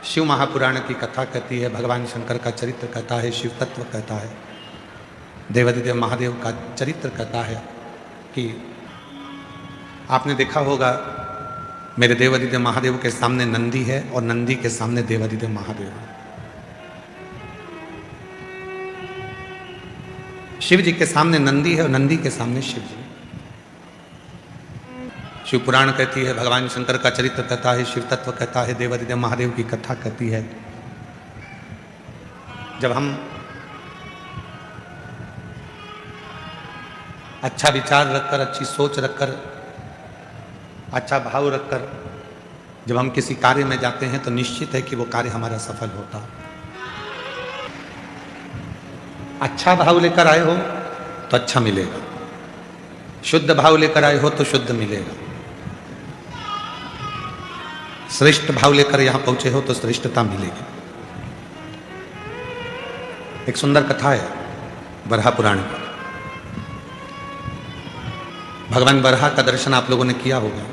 शिव महापुराण की कथा कहती है, भगवान शंकर का चरित्र कहता है, शिव तत्व कहता है, देवादिदेव महादेव का चरित्र कहता है कि आपने देखा होगा मेरे देवादिदेव महादेव के सामने नंदी है और नंदी के सामने देवादिदेव महादेव है। शिव जी के सामने नंदी है और नंदी के सामने शिव जी। शिव पुराण कहती है, भगवान शंकर का चरित्र कहता है, शिव तत्व कहता है, देवादिदेव महादेव की कथा कहती है। जब हम अच्छा विचार रखकर, अच्छी सोच रखकर, अच्छा भाव रखकर जब हम किसी कार्य में जाते हैं तो निश्चित है कि वो कार्य हमारा सफल होता। अच्छा भाव लेकर आए हो तो अच्छा मिलेगा, शुद्ध भाव लेकर आए हो तो शुद्ध मिलेगा, श्रेष्ठ भाव लेकर यहां पहुंचे हो तो श्रेष्ठता मिलेगी। एक सुंदर कथा है बरहा पुराण की। भगवान बरहा का दर्शन आप लोगों ने किया होगा।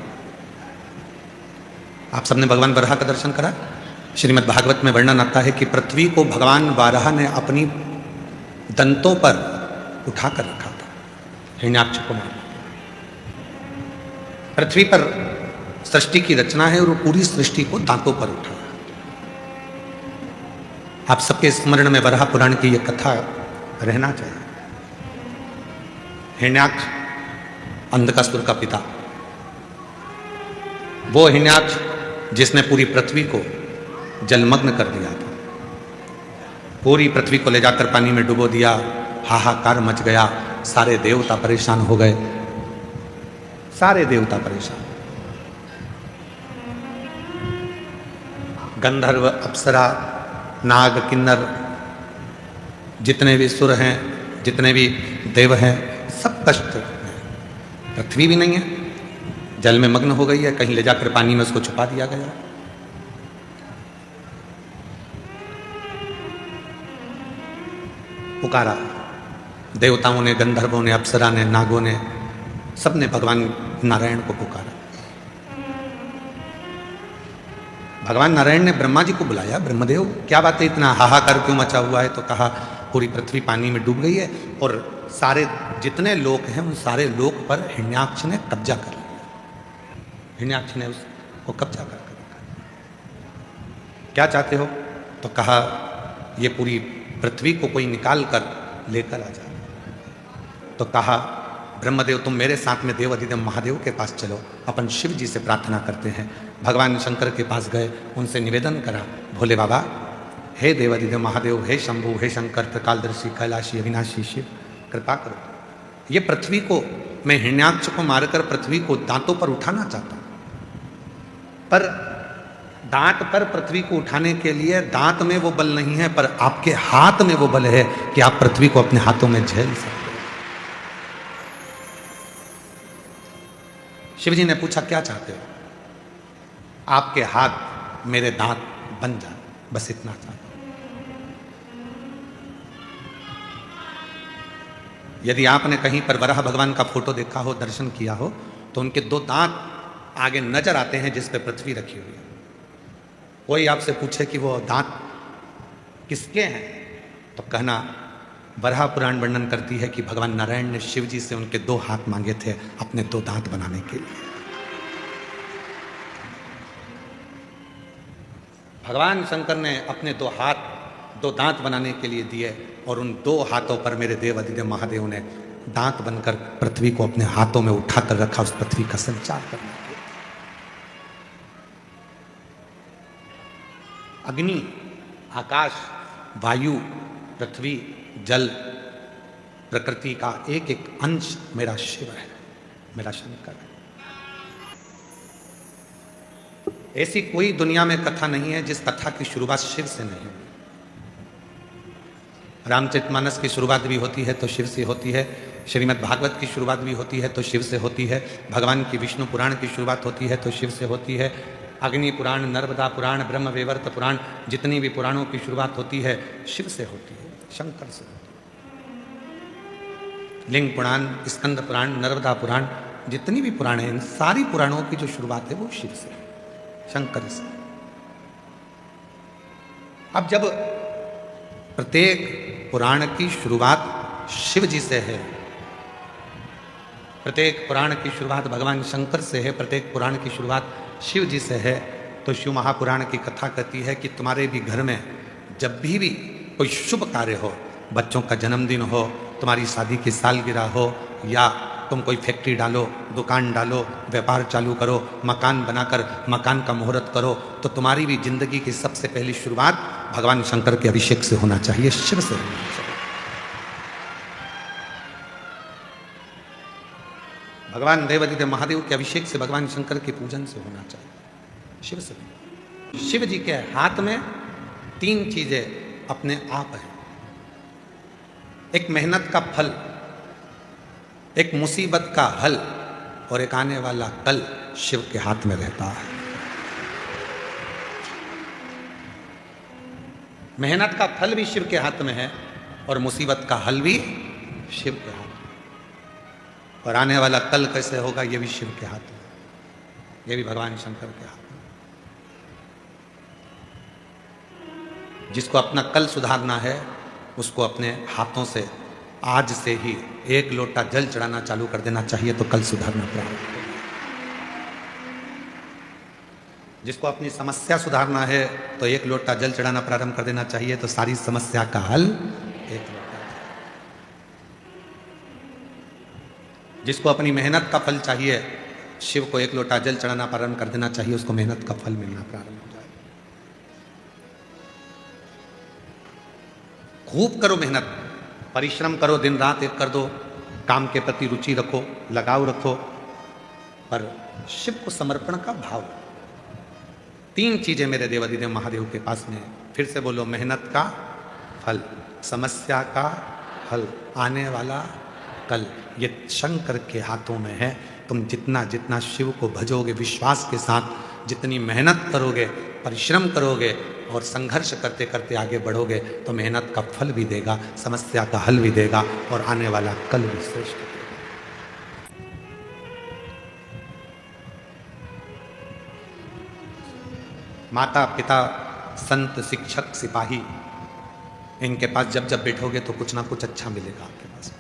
आप सबने भगवान बरहा का दर्शन करा। श्रीमद् भागवत में वर्णन आता है कि पृथ्वी को भगवान बरहा ने अपनी दंतों पर उठाकर रखा था, हिरण्याक्ष को मारना। पृथ्वी पर सृष्टि की रचना है और वो पूरी सृष्टि को दांतों पर उठाया। आप सबके स्मरण में बरहा पुराण की यह कथा रहना चाहिए। हिरण्याक्ष अंधकासुर का पिता, वो हिरण्याक्ष जिसने पूरी पृथ्वी को जलमग्न कर दिया था, पूरी पृथ्वी को ले जाकर पानी में डुबो दिया, हाहाकार मच गया, सारे देवता परेशान हो गए, सारे देवता परेशान। गंधर्व, अप्सरा, नाग, किन्नर, जितने भी सुर हैं, जितने भी देव हैं, सब कष्ट में। पृथ्वी भी नहीं है, जल में मग्न हो गई है, कहीं ले जाकर पानी में उसको छुपा दिया गया। पुकारा देवताओं ने, गंधर्वों ने, अप्सरा ने, नागों ने, सबने भगवान नारायण को पुकारा। भगवान नारायण ने ब्रह्मा जी को बुलाया, ब्रह्मदेव क्या बात है, इतना हाहाकार क्यों मचा हुआ है? तो कहा पूरी पृथ्वी पानी में डूब गई है और सारे जितने लोक हैं उन सारे लोक पर हिरण्याक्ष ने कब्जा कर लिया। हिरण्याक्ष ने उसको कब्जा कर रखा। क्या चाहते हो? तो कहा ये पूरी पृथ्वी को कोई निकाल कर लेकर आ जा। तो कहा ब्रह्मदेव तुम मेरे साथ में देवादिदेव महादेव के पास चलो, अपन शिव जी से प्रार्थना करते हैं। भगवान शंकर के पास गए, उनसे निवेदन करा, भोले बाबा, हे देवादिदेव महादेव, हे शंभु, हे शंकर, त्रिकालदर्शी, कैलाशी, अविनाशी शिव, कृपा करो। ये पृथ्वी को, मैं हिरण्याक्ष को मारकर पृथ्वी को दांतों पर उठाना चाहता हूं, पर दांत पर पृथ्वी को उठाने के लिए दांत में वो बल नहीं है, पर आपके हाथ में वो बल है कि आप पृथ्वी को अपने हाथों में झेल सकते हैं। शिवजी ने पूछा क्या चाहते हो? आपके हाथ मेरे दांत बन जाए, बस इतना चाहता हूं। यदि आपने कहीं पर वराह भगवान का फोटो देखा हो, दर्शन किया हो, तो उनके दो दांत आगे नजर आते हैं जिस पे पृथ्वी रखी हुई है। कोई आपसे पूछे कि वो दांत किसके हैं, तो कहना बरहा पुराण वर्णन करती है कि भगवान नारायण ने शिव जी से उनके दो हाथ मांगे थे अपने दो दांत बनाने के लिए। भगवान शंकर ने अपने दो हाथ, दो दांत बनाने के लिए दिए और उन दो हाथों पर मेरे देवादिदेव महादेव ने दांत बनकर पृथ्वी को अपने हाथों में उठाकर रखा, उस पृथ्वी का संचार करने के लिए। अग्नि, आकाश, वायु, पृथ्वी, जल, प्रकृति का एक एक अंश मेरा शिव है, मेरा शंकर है। ऐसी कोई दुनिया में कथा नहीं है जिस कथा की शुरुआत शिव से नहीं हुई। रामचरितमानस की शुरुआत भी होती है तो शिव से होती है, श्रीमद् भागवत की शुरुआत भी होती है तो शिव से होती है, भगवान की विष्णु पुराण की शुरुआत होती है तो शिव से होती है, अग्नि पुराण, नर्मदा पुराण, ब्रह्म वैवर्त पुराण, जितनी भी पुराणों की शुरुआत होती है शिव से होती है, शंकर से होती है। लिंग पुराण, स्कंद पुराण, नर्मदा पुराण, जितनी भी पुराण है, इन सारी पुराणों की जो शुरुआत है वो शिव से, शंकर से। अब जब प्रत्येक पुराण की शुरुआत शिव जी से है, प्रत्येक पुराण की शुरुआत भगवान शंकर से है, प्रत्येक पुराण की शुरुआत शिव जी से है, तो शिव महापुराण की कथा कहती है कि तुम्हारे भी घर में जब भी कोई शुभ कार्य हो, बच्चों का जन्मदिन हो, तुम्हारी शादी की सालगिरह हो, या तुम कोई फैक्ट्री डालो, दुकान डालो, व्यापार चालू करो, मकान बनाकर मकान का मुहूर्त करो, तो तुम्हारी भी जिंदगी की सबसे पहली शुरुआत भगवान शंकर के अभिषेक से होना चाहिए, शिव से होना चाहिए। भगवान देवादिदेव महादेव के अभिषेक से, भगवान शंकर के पूजन से होना चाहिए, शिव से। शिव जी के हाथ में 3 चीजें अपने आप हैं। एक मेहनत का फल, एक मुसीबत का हल, और एक आने वाला कल शिव के हाथ में रहता है। मेहनत का फल भी शिव के हाथ में है और मुसीबत का हल भी शिव के हाथ में, और आने वाला कल कैसे होगा ये भी शिव के हाथ में, ये भी भगवान शंकर के हाथ में। जिसको अपना कल सुधारना है उसको अपने हाथों से आज से ही 1 लोटा जल चढ़ाना चालू कर देना चाहिए, तो कल सुधारना प्रारंभ होगा। जिसको अपनी समस्या सुधारना है तो 1 लोटा जल चढ़ाना प्रारंभ कर देना चाहिए, तो सारी समस्या का हल 1 लोटा। जिसको अपनी मेहनत का फल चाहिए, शिव को 1 लोटा जल चढ़ाना प्रारंभ कर देना चाहिए, उसको मेहनत का फल मिलना प्रारंभ हो जाए। खूब करो मेहनत, परिश्रम करो, दिन रात एक कर दो, काम के प्रति रुचि रखो, लगाव रखो, पर शिव को समर्पण का भाव। 3 चीजें मेरे देवादिदेव महादेव के पास में, फिर से बोलो, मेहनत का फल, समस्या का हल, आने वाला कल, ये शंकर के हाथों में है। तुम जितना जितना शिव को भजोगे, विश्वास के साथ जितनी मेहनत करोगे, परिश्रम करोगे और संघर्ष करते करते आगे बढ़ोगे, तो मेहनत का फल भी देगा, समस्या का हल भी देगा, और आने वाला कल भी श्रेष्ठ देगा। माता पिता, संत, शिक्षक, सिपाही, इनके पास जब जब बैठोगे तो कुछ ना कुछ अच्छा मिलेगा आपके पास।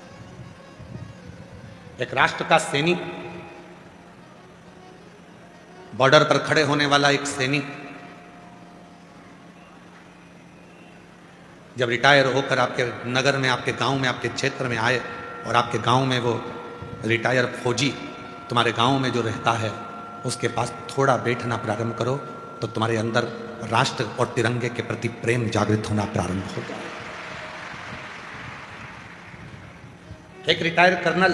एक राष्ट्र का सैनिक, बॉर्डर पर खड़े होने वाला एक सैनिक, जब रिटायर होकर आपके नगर में, आपके गांव में, आपके क्षेत्र में आए, और आपके गांव में वो रिटायर फौजी तुम्हारे गांव में जो रहता है, उसके पास थोड़ा बैठना प्रारंभ करो, तो तुम्हारे अंदर राष्ट्र और तिरंगे के प्रति प्रेम जागृत होना प्रारंभ हो जाए। एक रिटायर कर्नल,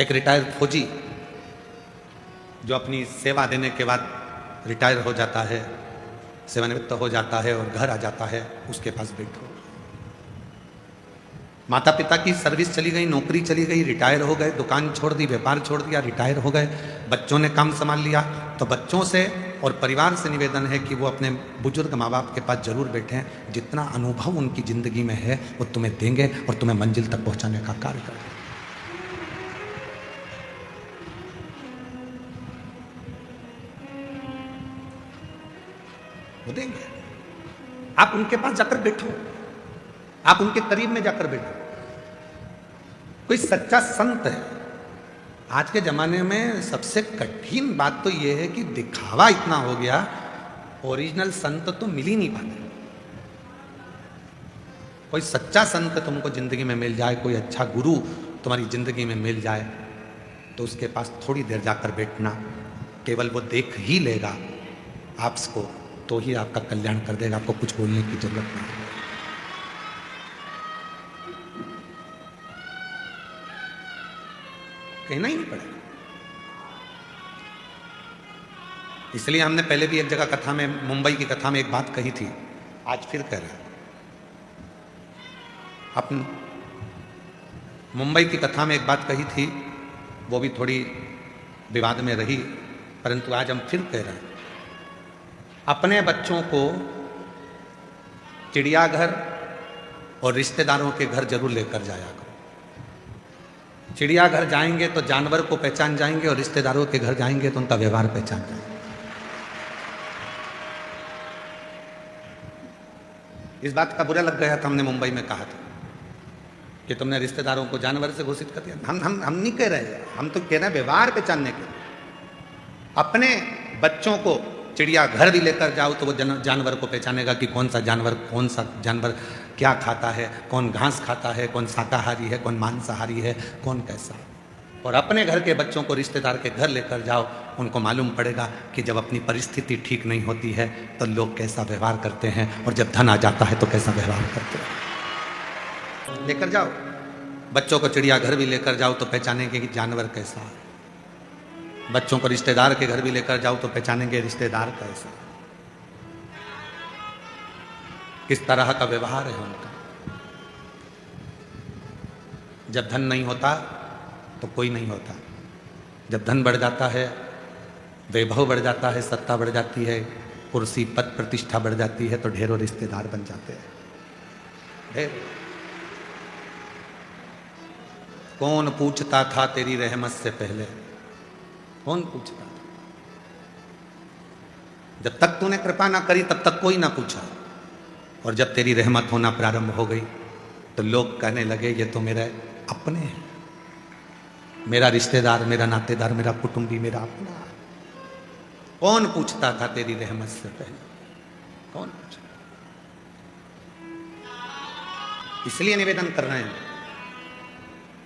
एक रिटायर फौजी जो अपनी सेवा देने के बाद रिटायर हो जाता है, सेवानिवृत्त हो जाता है और घर आ जाता है, उसके पास बैठो। माता पिता की सर्विस चली गई, नौकरी चली गई, रिटायर हो गए, दुकान छोड़ दी, व्यापार छोड़ दिया, रिटायर हो गए, बच्चों ने काम संभाल लिया, तो बच्चों से और परिवार से निवेदन है कि वो अपने बुजुर्ग माँ बाप के पास जरूर बैठें। जितना अनुभव उनकी जिंदगी में है वो तुम्हें देंगे और तुम्हें मंजिल तक पहुंचाने का कार्य करेंगे। वो देंगे। आप उनके पास जाकर बैठो, आप उनके करीब में जाकर बैठो। कोई सच्चा संत है। आज के जमाने में सबसे कठिन बात तो यह है कि दिखावा इतना हो गया, ओरिजिनल संत तो मिल ही नहीं पाते। कोई सच्चा संत तुमको जिंदगी में मिल जाए, कोई अच्छा गुरु तुम्हारी जिंदगी में मिल जाए, तो उसके पास थोड़ी देर जाकर बैठना, केवल वो देख ही लेगा आपको, तो ही आपका कल्याण कर देगा। आपको कुछ बोलने की जरूरत नहीं। कहना ही नहीं पड़ेगा। इसलिए हमने पहले भी एक जगह कथा में, मुंबई की कथा में एक बात कही थी, आज फिर कह रहे हैं। अपन मुंबई की कथा में एक बात कही थी, वो भी थोड़ी विवाद में रही, परंतु आज हम फिर कह रहे हैं। अपने बच्चों को चिड़ियाघर और रिश्तेदारों के घर जरूर लेकर जाया करो। चिड़ियाघर जाएंगे तो जानवर को पहचान जाएंगे, और रिश्तेदारों के घर जाएंगे तो उनका व्यवहार पहचान जाएंगे। इस बात का बुरा लग गया था, हमने मुंबई में कहा था कि तुमने रिश्तेदारों को जानवर से घोषित कर दिया। हम नहीं कह रहे, हम तो कह रहे हैं व्यवहार पहचानने के। अपने बच्चों को चिड़ियाघर भी लेकर जाओ तो वो जानवर को पहचानेगा कि कौन सा जानवर क्या खाता है, कौन घास खाता है, कौन शाकाहारी है, कौन मांसाहारी है, कौन कैसा। और अपने घर के बच्चों को रिश्तेदार के घर लेकर जाओ, उनको मालूम पड़ेगा कि जब अपनी परिस्थिति ठीक नहीं होती है तो लोग कैसा व्यवहार करते हैं, और जब धन आ जाता है तो कैसा व्यवहार करते हैं। लेकर जाओ बच्चों को चिड़ियाघर भी लेकर जाओ तो पहचानेंगे कि जानवर कैसा है। बच्चों को रिश्तेदार के घर भी लेकर जाओ तो पहचानेंगे रिश्तेदार कैसा, किस तरह का व्यवहार है उनका। जब धन नहीं होता तो कोई नहीं होता, जब धन बढ़ जाता है, वैभव बढ़ जाता है, सत्ता बढ़ जाती है, कुर्सी पद प्रतिष्ठा बढ़ जाती है, तो ढेरों रिश्तेदार बन जाते हैं। ढेर कौन पूछता था तेरी रहमत से पहले, कौन पूछता था? जब तक तूने कृपा ना करी तब तक कोई ना पूछा, और जब तेरी रहमत होना प्रारंभ हो गई तो लोग कहने लगे ये तो मेरे अपने हैं, मेरा रिश्तेदार, मेरा नातेदार, मेरा कुटुंबी, मेरा अपना। कौन पूछता था तेरी रहमत से पहले, कौन पूछता? इसलिए निवेदन कर रहे हैं,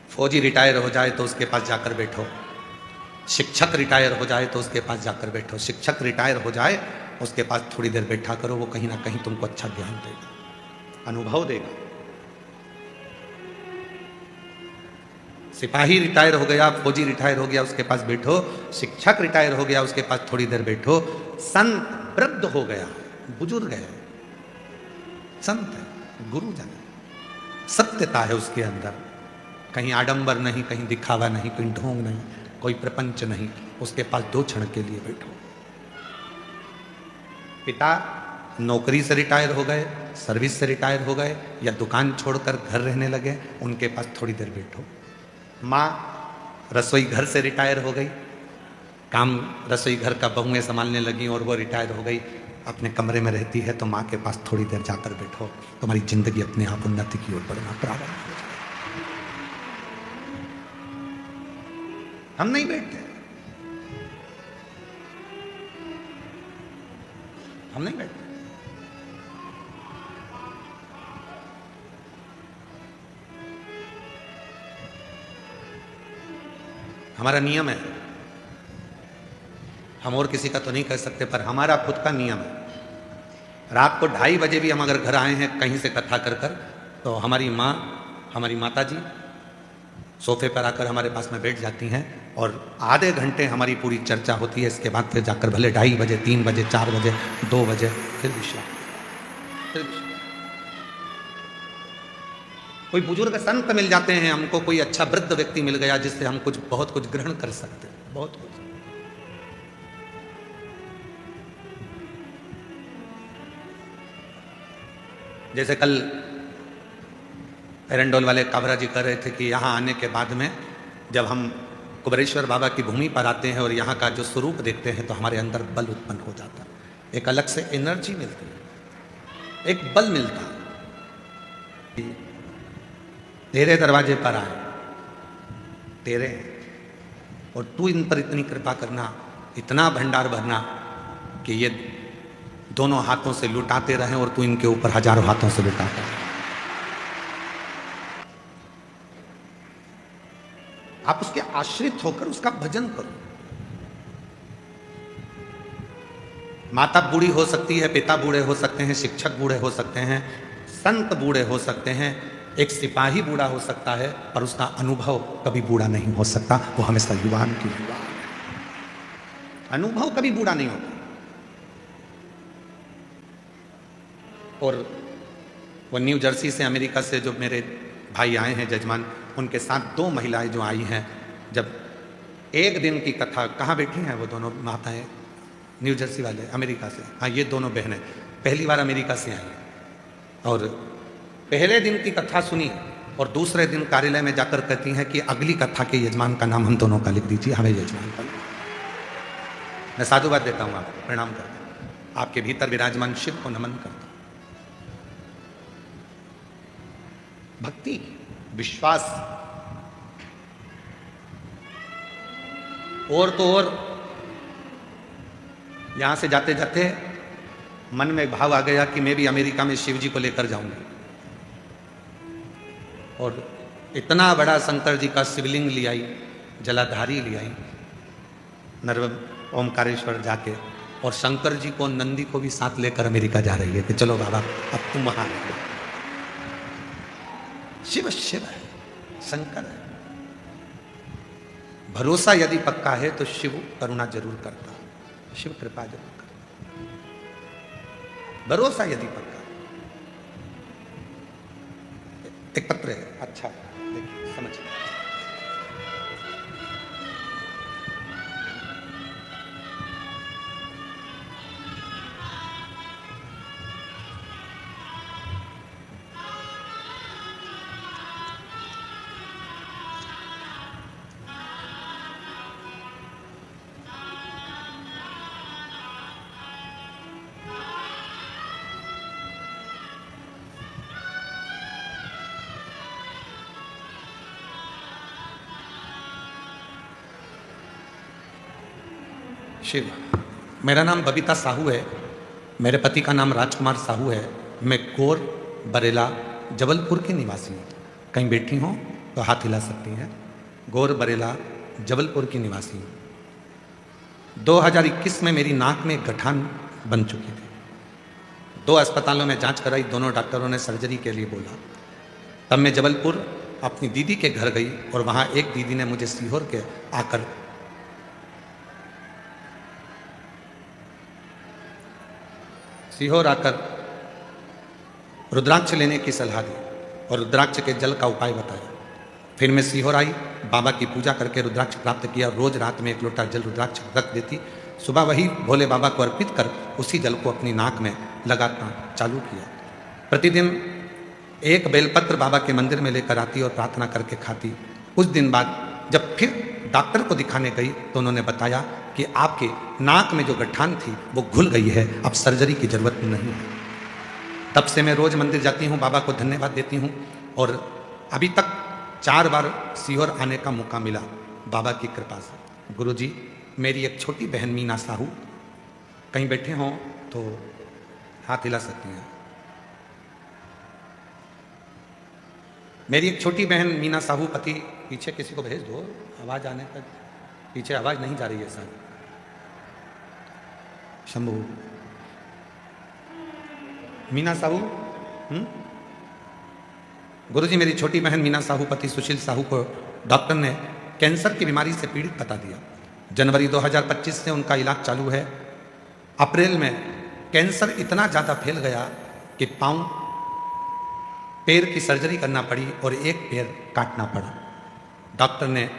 फौजी रिटायर हो जाए तो उसके पास जाकर बैठो, शिक्षक रिटायर हो जाए तो उसके पास जाकर बैठो। शिक्षक रिटायर हो जाए उसके पास थोड़ी देर बैठा करो, वो कहीं ना कहीं तुमको अच्छा ज्ञान देगा, अनुभव देगा। सिपाही रिटायर हो गया, फौजी रिटायर हो गया, उसके पास बैठो। शिक्षक रिटायर हो गया, उसके पास थोड़ी देर बैठो। संत वृद्ध हो गया, बुजुर्ग है, संत है, गुरुजन है, सत्यता है उसके अंदर, कहीं आडंबर नहीं, कहीं दिखावा नहीं, कहीं ढोंग नहीं, कोई प्रपंच नहीं। उसके पास 2 क्षण के लिए बैठो। पिता नौकरी से रिटायर हो गए, सर्विस से रिटायर हो गए, या दुकान छोड़कर घर रहने लगे, उनके पास थोड़ी देर बैठो। माँ रसोई घर से रिटायर हो गई, काम रसोई घर का बहुएं संभालने लगी और वो रिटायर हो गई, अपने कमरे में रहती है, तो माँ के पास थोड़ी देर जाकर बैठो, तुम्हारी जिंदगी अपने आप उन्नति की ओर बढ़ना प्रारंभ हो जाए। हम नहीं बैठते, हम नहीं बैठते। हमारा नियम है, हम और किसी का तो नहीं कह सकते, पर हमारा खुद का नियम है। रात को 2:30 बजे भी हम अगर घर आए हैं कहीं से कथा कर कर, तो हमारी माँ, हमारी माता जी सोफे पर आकर हमारे पास में बैठ जाती हैं और आधे घंटे हमारी पूरी चर्चा होती है। इसके बाद फिर जाकर भले 2:30 बजे, 3 बजे, 4 बजे, 2 बजे फिर विश्राम। कोई बुजुर्ग संत मिल जाते हैं हमको, कोई अच्छा वृद्ध व्यक्ति मिल गया जिससे हम बहुत कुछ ग्रहण कर सकते हैं, बहुत कुछ। जैसे कल एरंडोल वाले काबरा जी कह रहे थे कि यहाँ आने के बाद में जब हम कुबेरेश्वर बाबा की भूमि पर आते हैं और यहाँ का जो स्वरूप देखते हैं तो हमारे अंदर बल उत्पन्न हो जाता है, एक अलग से एनर्जी मिलती है, एक बल मिलता है। तेरे दरवाजे पर आए, तेरे, और तू इन पर इतनी कृपा करना, इतना भंडार भरना कि ये दोनों हाथों से लुटाते रहें और तू इनके ऊपर हजारों हाथों से लुटाता है। आप उसके आश्रित होकर उसका भजन करो। माता बूढ़ी हो सकती है, पिता बूढ़े हो सकते हैं, शिक्षक बूढ़े हो सकते हैं, संत बूढ़े हो सकते हैं, एक सिपाही बूढ़ा हो सकता है, पर उसका अनुभव कभी बूढ़ा नहीं हो सकता। वो हमेशा युवान की युवा है, अनुभव कभी बूढ़ा नहीं होता। और वो न्यू जर्सी से, अमेरिका से जो मेरे भाई आए हैं जजमान, उनके साथ 2 महिलाएं जो आई हैं, जब एक दिन की कथा, कहाँ बैठी हैं वो दोनों माताएं, न्यू जर्सी वाले, अमेरिका से। हाँ, ये दोनों बहनें पहली बार अमेरिका से आई हैं, और पहले दिन की कथा सुनी और दूसरे दिन कार्यालय में जाकर कहती हैं कि अगली कथा के यजमान का नाम हम दोनों का लिख दीजिए, हमें यजमान का। मैं साधुवाद देता हूँ, आपको प्रणाम करता हूँ, आपके भीतर विराजमान शिव को नमन करता हूँ। भक्ति, विश्वास। और तो और यहां से जाते जाते मन में भाव आ गया कि मैं भी अमेरिका में शिव जी को लेकर जाऊंगा, और इतना बड़ा शंकर जी का शिवलिंग ले आई, जलाधारी ले आई नर्व ओमकारेश्वर जाके, और शंकर जी को, नंदी को भी साथ लेकर अमेरिका जा रही है कि चलो बाबा अब तुम वहां रहो। शिव शिव है, शंकर है। भरोसा यदि पक्का है तो शिव करुणा जरूर करता, शिव कृपा जरूर करता। भरोसा यदि पक्का। एक पत्र है, अच्छा देखिए समझ। शिव, मेरा नाम बबीता साहू है, मेरे पति का नाम राजकुमार साहू है। मैं गोर बरेला जबलपुर की निवासी हूँ। कहीं बैठी हों तो हाथ हिला सकती हैं। गोर बरेला जबलपुर की निवासी हूँ। 2021 में मेरी नाक में गठान बन चुकी थी। 2 अस्पतालों में जांच कराई, दोनों डॉक्टरों ने सर्जरी के लिए बोला। तब मैं जबलपुर अपनी दीदी के घर गई और वहाँ एक दीदी ने मुझे सीहोर के आकर रुद्राक्ष लेने की सलाह दी और रुद्राक्ष के जल का उपाय बताया। फिर मैं सीहोर आई, बाबा की पूजा करके रुद्राक्ष प्राप्त किया। रोज रात में 1 लोटा जल रुद्राक्ष रख देती, सुबह वही भोले बाबा को अर्पित कर उसी जल को अपनी नाक में लगाना चालू किया। प्रतिदिन 1 बेलपत्र बाबा के मंदिर में लेकर आती और प्रार्थना करके खाती। कुछ दिन बाद जब फिर डॉक्टर को दिखाने गई तो उन्होंने बताया कि आपके नाक में जो गठान थी वो घुल गई है, अब सर्जरी की जरूरत नहीं है। तब से मैं रोज मंदिर जाती हूँ, बाबा को धन्यवाद देती हूँ और अभी तक 4 बार सीहोर आने का मौका मिला बाबा की कृपा से। गुरुजी, मेरी एक छोटी बहन मीना साहू, कहीं बैठे हों तो हाथ हिला सकती हैं। मेरी एक छोटी बहन मीना साहू, पति पीछे किसी को भेज दो, आवाज आने तक। पीछे आवाज नहीं जा रही है सर। शंभू, मीना साहू। गुरुजी, मेरी छोटी बहन मीना साहू, पति सुशील साहू को डॉक्टर ने कैंसर की बीमारी से पीड़ित बता दिया। जनवरी 2025 से उनका इलाज चालू है। अप्रैल में कैंसर इतना ज़्यादा फैल गया कि पैर की सर्जरी करना पड़ी और एक पैर काटना पड़ा। डॉक्टर ने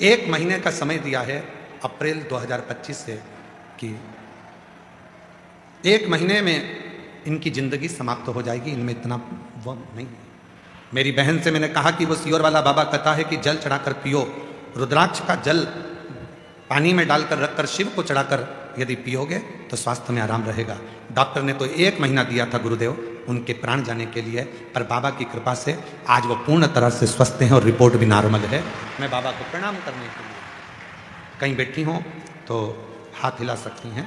1 महीने का समय दिया है, अप्रैल 2025 से, कि 1 महीने में इनकी ज़िंदगी समाप्त हो जाएगी। इनमें इतना वो नहीं है। मेरी बहन से मैंने कहा कि वो सीहोर वाला बाबा कहता है कि जल चढ़ाकर पियो, रुद्राक्ष का जल पानी में डालकर रखकर शिव को चढ़ाकर यदि पियोगे तो स्वास्थ्य में आराम रहेगा। डॉक्टर ने तो 1 महीना दिया था गुरुदेव उनके प्राण जाने के लिए, पर बाबा की कृपा से आज वो पूर्ण तरह से स्वस्थ हैं और रिपोर्ट भी नॉर्मल है। मैं बाबा को प्रणाम करने के लिए, कहीं बैठी हों तो हाथ हिला सकती हैं,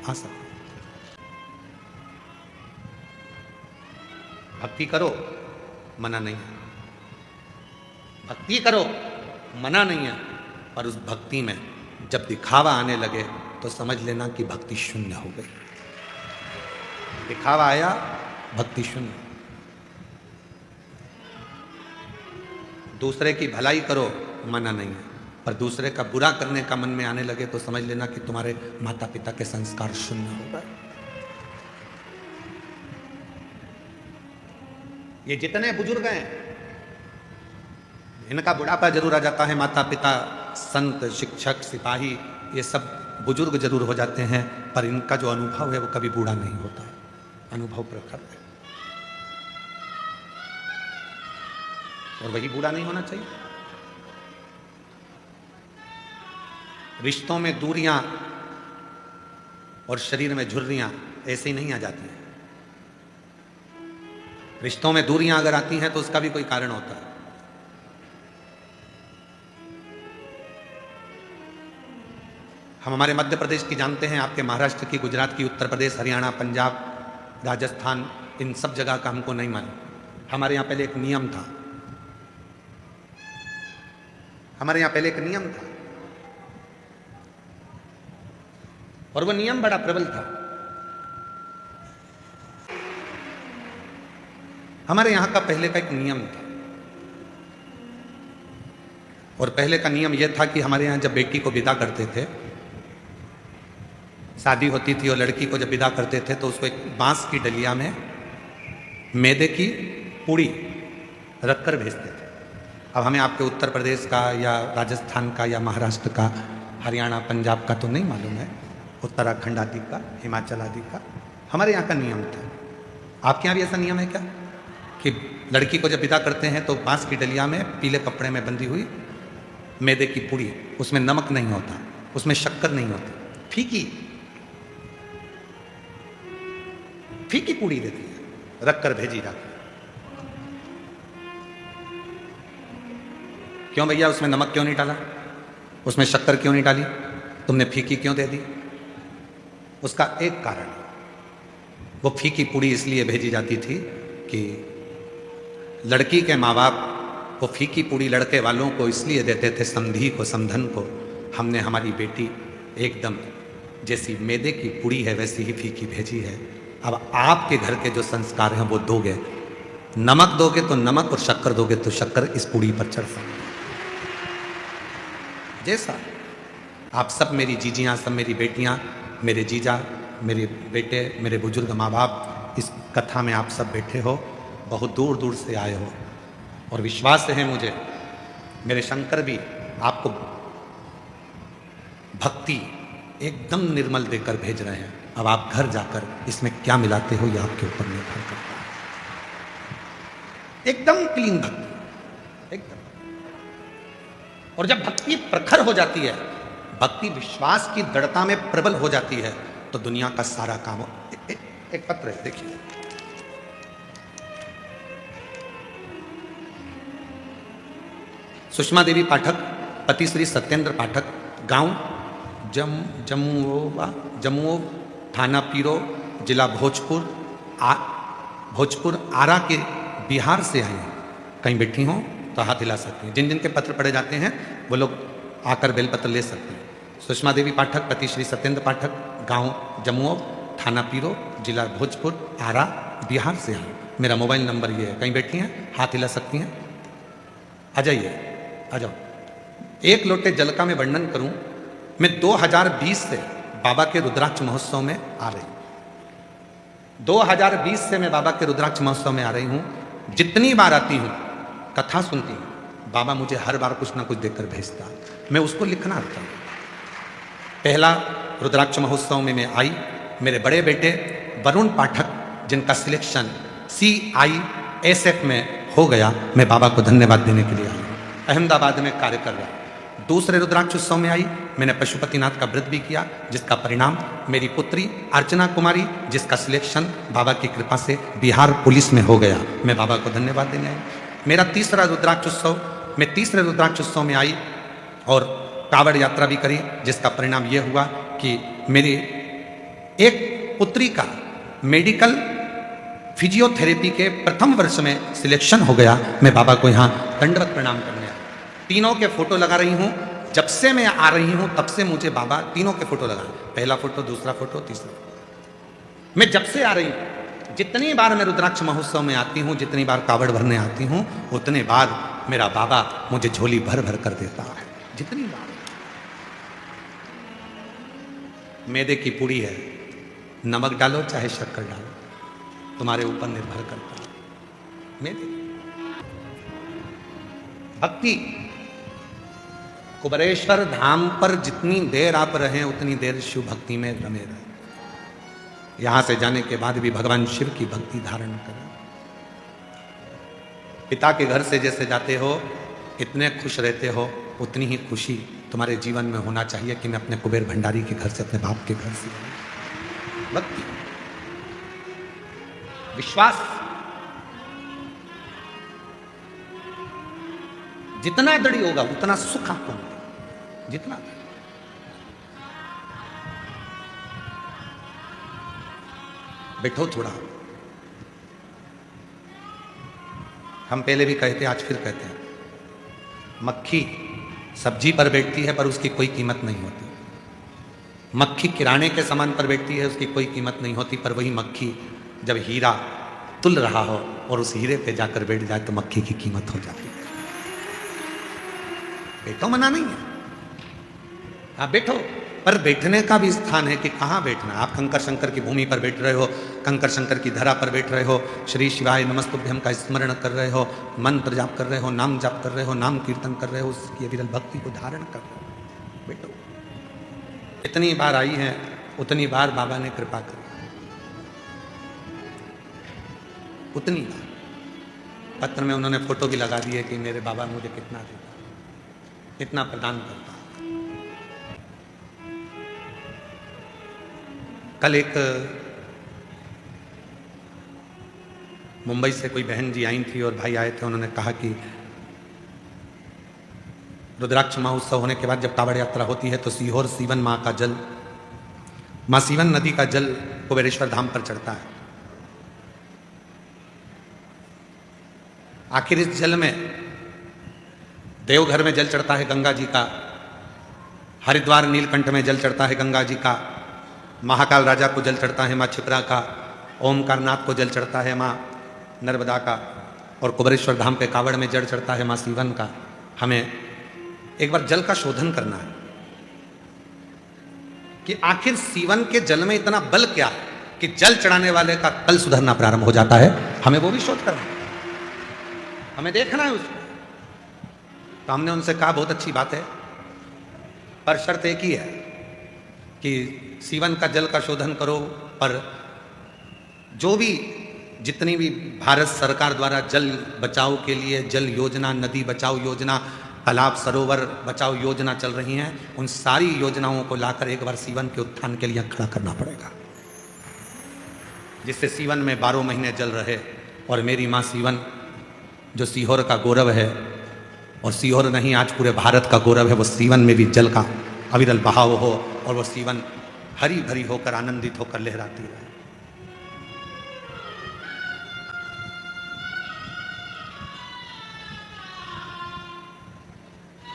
आ सकती। भक्ति करो, मना नहीं है। भक्ति करो, मना नहीं है, पर उस भक्ति में जब दिखावा आने लगे तो समझ लेना कि भक्ति शून्य हो गई। दिखावा आया, भक्ति शून्य। दूसरे की भलाई करो, मना नहीं है, पर दूसरे का बुरा करने का मन में आने लगे तो समझ लेना कि तुम्हारे माता पिता के संस्कार शून्य हो गए। ये जितने बुजुर्ग हैं, इनका बुढ़ापा जरूर आ जाता है। माता पिता, संत, शिक्षक, सिपाही, ये सब बुजुर्ग जरूर हो जाते हैं, पर इनका जो अनुभव है वो कभी बूढ़ा नहीं होता। अनुभव प्रखर है और वही बूढ़ा नहीं होना चाहिए। रिश्तों में दूरियां और शरीर में झुर्रियां ऐसे ही नहीं आ जाती हैं। रिश्तों में दूरियां अगर आती हैं तो उसका भी कोई कारण होता है। हम हमारे मध्य प्रदेश की जानते हैं, आपके महाराष्ट्र की, गुजरात की, उत्तर प्रदेश, हरियाणा, पंजाब, राजस्थान, इन सब जगह का हमको नहीं मालूम। हमारे यहाँ पहले एक नियम था, हमारे यहाँ पहले एक नियम था और वो नियम बड़ा प्रबल था। हमारे यहां का पहले का एक नियम था और पहले का नियम यह था कि हमारे यहां जब बेटी को विदा करते थे, शादी होती थी और लड़की को जब विदा करते थे तो उसको एक बांस की डलिया में मैदे की पूड़ी रखकर भेजते थे। अब हमें आपके उत्तर प्रदेश का या राजस्थान का या महाराष्ट्र का, हरियाणा, पंजाब का तो नहीं मालूम है, उत्तराखंड आदि का, हिमाचल आदि का, हमारे यहाँ का नियम था। आपके यहाँ भी ऐसा नियम है क्या कि लड़की को जब विदा करते हैं तो बांस की डलिया में पीले कपड़े में बंधी हुई मैदे की पूड़ी, उसमें नमक नहीं होता, उसमें शक्कर नहीं होती, फीकी फीकी पूड़ी देती है, रखकर भेजी जाती है। क्यों भैया, उसमें नमक क्यों नहीं डाला, उसमें शक्कर क्यों नहीं डाली, तुमने फीकी क्यों दे दी? उसका एक कारण, वो फीकी पूड़ी इसलिए भेजी जाती थी कि लड़की के माँ बाप वो फीकी पूड़ी लड़के वालों को इसलिए देते थे, समधी को, समधन को, हमने हमारी बेटी एकदम जैसी मैदे की पूड़ी है वैसी ही फीकी भेजी है। अब आपके घर के जो संस्कार हैं वो दोगे, नमक दोगे तो नमक और शक्कर दोगे तो शक्कर इस पूड़ी पर चढ़ सकती। जैसा आप सब मेरी जीजियाँ, सब मेरी बेटियाँ, मेरे जीजा, मेरे बेटे, मेरे बुजुर्ग माँ बाप, इस कथा में आप सब बैठे हो, बहुत दूर दूर से आए हो और विश्वास है मुझे, मेरे शंकर भी आपको भक्ति एकदम निर्मल देकर भेज रहे हैं। अब आप घर जाकर इसमें क्या मिलाते हो ये आपके ऊपर निर्भर करता है। एकदम क्लीन भक्ति, एकदम। और जब भक्ति प्रखर हो जाती है, भक्ति विश्वास की दृढ़ता में प्रबल हो जाती है, तो दुनिया का सारा काम हो। एक पत्र है, देखिए, सुषमा देवी पाठक, पति श्री सत्येंद्र पाठक, गांव जमुओ, थाना पीरो, जिला भोजपुर, आरा के बिहार से आई हैं। कहीं बैठी हों तो हाथ हिला सकती हैं। जिन जिन के पत्र पढ़े जाते हैं वो लोग आकर बेलपत्र ले सकते हैं। सुषमा देवी पाठक, पति श्री सत्येंद्र पाठक, गांव जमुओ, थाना पीरो, जिला भोजपुर, आरा, बिहार से आई। मेरा मोबाइल नंबर ये है, कहीं बैठी हैं, हाथ हिला सकती हैं, आ जाइए, आ जाओ। एक लोटे जल का मैं वर्णन करूं, मैं 2020 से बाबा के रुद्राक्ष महोत्सव में आ रही हूं। 2020 से मैं बाबा के रुद्राक्ष महोत्सव में आ रही हूं। जितनी बार आती हूं, कथा सुनती हूं, बाबा मुझे हर बार कुछ ना कुछ देकर भेजता, मैं उसको लिखना आता हूं। पहला रुद्राक्ष महोत्सव में मैं आई, मेरे बड़े बेटे वरुण पाठक, जिनका सिलेक्शन CISF में हो गया, मैं बाबा को धन्यवाद देने के लिए आई। अहमदाबाद में कार्य कर रहा। दूसरे रुद्राक्ष उत्सव में आई, मैंने पशुपतिनाथ का व्रत भी किया, जिसका परिणाम मेरी पुत्री अर्चना कुमारी, जिसका सिलेक्शन बाबा की कृपा से बिहार पुलिस में हो गया, मैं बाबा को धन्यवाद देने आई। मेरा तीसरा रुद्राक्ष उत्सव, मैं तीसरे रुद्राक्ष उत्सव में आई और कावड़ यात्रा भी करी, जिसका परिणाम यह हुआ कि मेरी एक पुत्री का मेडिकल फिजियोथेरेपी के प्रथम वर्ष में सिलेक्शन हो गया, मैं बाबा को यहाँ दंडवत प्रणाम करने आया। तीनों के फोटो लगा रही हूँ, जब से मैं आ रही हूँ तब से मुझे बाबा तीनों के फोटो लगा, पहला फोटो, दूसरा फोटो, तीसरा फोटो। मैं जब से आ रही हूँ, जितनी बार मैं रुद्राक्ष महोत्सव में आती हूँ, जितनी बार कावड़ भरने आती हूँ, उतने बार मेरा बाबा मुझे झोली भर भर कर देता है। जितनी बार मैदे की पूड़ी है, नमक डालो चाहे शक्कर डालो, तुम्हारे ऊपर निर्भर करता है। मैदे भक्ति कुबरेश्वर धाम पर जितनी देर आप रहें, उतनी देर शिव भक्ति में रमे रहें। यहां से जाने के बाद भी भगवान शिव की भक्ति धारण करें। पिता के घर से जैसे जाते हो, इतने खुश रहते हो, उतनी ही खुशी तुम्हारे जीवन में होना चाहिए कि मैं अपने कुबेर भंडारी के घर से, अपने बाप के घर से। भक्ति, विश्वास, जितना दृढ़ होगा उतना सुख आपको मिलेगा, जितना बैठो थोड़ा। हम पहले भी कहते, आज फिर कहते हैं, मक्खी सब्जी पर बैठती है पर उसकी कोई कीमत नहीं होती। मक्खी किराने के सामान पर बैठती है, उसकी कोई कीमत नहीं होती। पर वही मक्खी जब हीरा तुल रहा हो और उस हीरे पे जाकर बैठ जाए तो मक्खी की कीमत हो जाती है। बैठो, मना नहीं है, आप बैठो, पर बैठने का भी स्थान है कि कहाँ बैठना। आप कंकर शंकर की भूमि पर बैठ रहे हो, कंकर शंकर की धरा पर बैठ रहे हो, श्री शिवाय नमस्तुभ्यम का स्मरण कर रहे हो, मंत्र जाप कर रहे हो, नाम जाप कर रहे हो, नाम कीर्तन कर रहे हो, उसकी विरल भक्ति को धारण कर रहे हो, बैठो। जितनी बार आई है उतनी बार बाबा ने कृपा करी, उतनी बार। पत्र में उन्होंने फोटो भी लगा दी है कि मेरे बाबा मुझे कितना देता, कितना प्रदान करता। कल एक मुंबई से कोई बहन जी आई थी और भाई आए थे, उन्होंने कहा कि रुद्राक्ष महोत्सव होने के बाद जब कावड़ यात्रा होती है तो सीहोर सीवन माँ का जल, माँ सीवन नदी का जल कुबेरेश्वर धाम पर चढ़ता है। आखिर इस जल में देवघर में जल चढ़ता है गंगा जी का, हरिद्वार नीलकंठ में जल चढ़ता है गंगा जी का, महाकाल राजा को जल चढ़ता है माँ क्षिप्रा का, ओमकारनाथ को जल चढ़ता है माँ नर्मदा का, और कुबेरेश्वर धाम पे कावड़ में जल चढ़ता है माँ सीवन का। हमें एक बार जल का शोधन करना है कि आखिर सीवन के जल में इतना बल क्या है कि जल चढ़ाने वाले का कल सुधरना प्रारंभ हो जाता है। हमें वो भी शोध करना है, हमें देखना है उसको। तो हमने उनसे कहा बहुत अच्छी बात है, पर शर्त एक ही है कि सीवन का जल का शोधन करो, पर जो भी जितनी भी भारत सरकार द्वारा जल बचाओ के लिए जल योजना, नदी बचाओ योजना, तालाब सरोवर बचाओ योजना चल रही हैं, उन सारी योजनाओं को लाकर एक बार सीवन के उत्थान के लिए खड़ा करना पड़ेगा, जिससे सीवन में 12 महीने जल रहे। और मेरी माँ सीवन जो सीहोर का गौरव है, और सीहोर नहीं आज पूरे भारत का गौरव है, वो सीवन में भी जल का अविरल बहाव हो और वो सीवन हरी भरी होकर आनंदित होकर लहराती रहे।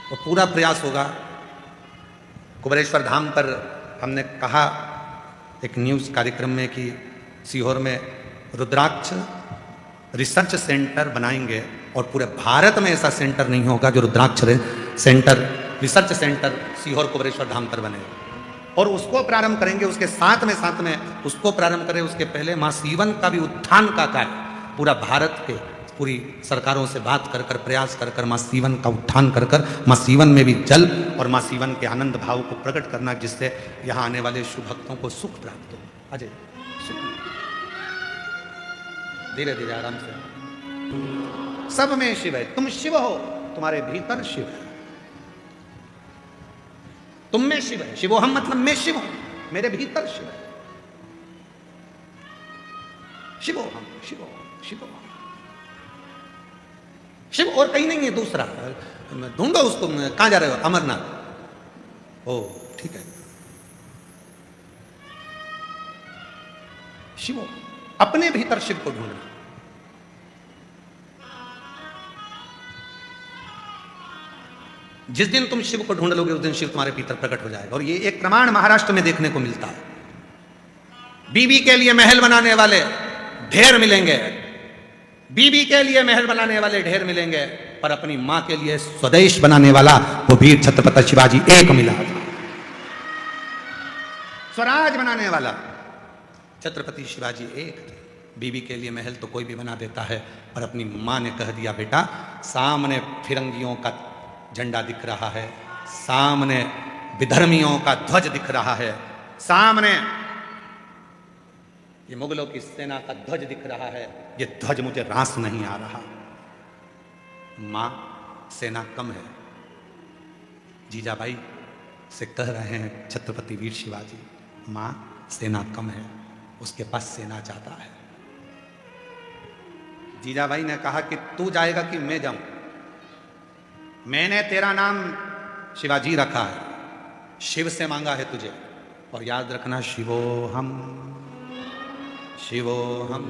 तो पूरा प्रयास होगा। कुबेरेश्वर धाम पर हमने कहा एक न्यूज़ कार्यक्रम में कि सीहोर में रुद्राक्ष रिसर्च सेंटर बनाएंगे, और पूरे भारत में ऐसा सेंटर नहीं होगा जो Rudraksha centre, research centre Sehore Kubereshwar Dham पर बनेगा। और उसको प्रारंभ करेंगे, उसके साथ में उसको प्रारंभ करें, उसके पहले माँ सीवन का भी उत्थान का कार्य पूरा भारत के पूरी सरकारों से बात कर कर प्रयास कर कर माँ सीवन का उत्थान कर कर माँ सीवन में भी जल और माँ सीवन के आनंद भाव को प्रकट करना, जिससे यहाँ आने वाले शुभ भक्तों को सुख प्राप्त हो। अजय धीरे धीरे आराम से। सब में शिव है, तुम शिव हो, तुम्हारे भीतर शिव है, तुम में शिव है। शिवोहम मतलब मैं शिव हूं, मेरे भीतर शिव है। शिवोहम शिवोहम शिवोहम, शिव और कहीं नहीं है दूसरा। ढूंढो उसको, कहां जा रहे हो? अमरनाथ। ओ ठीक है, शिव, अपने भीतर शिव को ढूंढना। जिस दिन तुम शिव को ढूंढ लोगे उस दिन शिव तुम्हारे भीतर प्रकट हो जाएगा। और ये एक प्रमाण महाराष्ट्र में देखने को मिलता है। बीबी के लिए महल बनाने वाले ढेर मिलेंगे, बीबी के लिए महल बनाने वाले ढेर मिलेंगे, पर अपनी मां के लिए स्वदेश बनाने वाला वो वीर छत्रपति शिवाजी एक मिला था। स्वराज बनाने वाला छत्रपति शिवाजी एक थे। बीबी के लिए महल तो कोई भी बना देता है, पर अपनी मां ने कह दिया, बेटा सामने फिरंगियों का झंडा दिख रहा है, सामने विधर्मियों का ध्वज दिख रहा है, सामने ये मुगलों की सेना का ध्वज दिख रहा है, ये ध्वज मुझे रास नहीं आ रहा। मां सेना कम है, जीजाबाई से कह रहे हैं छत्रपति वीर शिवाजी, मां सेना कम है, उसके पास सेना ज्यादा है। जीजाबाई ने कहा कि तू जाएगा कि मैं जाऊं? मैंने तेरा नाम शिवाजी रखा है, शिव से मांगा है तुझे, और याद रखना शिवोहम शिवोहम।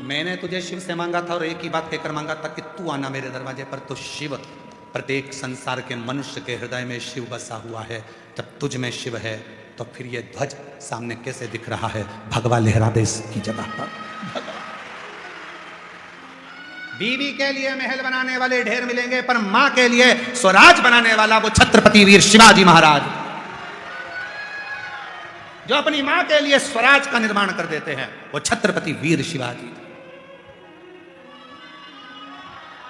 मैंने तुझे शिव से मांगा था और एक ही बात कहकर मांगा था कि तू आना मेरे दरवाजे पर। तो शिव, प्रत्येक संसार के मनुष्य के हृदय में शिव बसा हुआ है। जब तुझ में शिव है तो फिर ये ध्वज सामने कैसे दिख रहा है? भगवा लहरा दे इसकी जगह पर। बीवी के लिए महल बनाने वाले ढेर मिलेंगे, पर मां के लिए स्वराज बनाने वाला वो छत्रपति वीर शिवाजी महाराज, जो अपनी मां के लिए स्वराज का निर्माण कर देते हैं, वो छत्रपति वीर शिवाजी,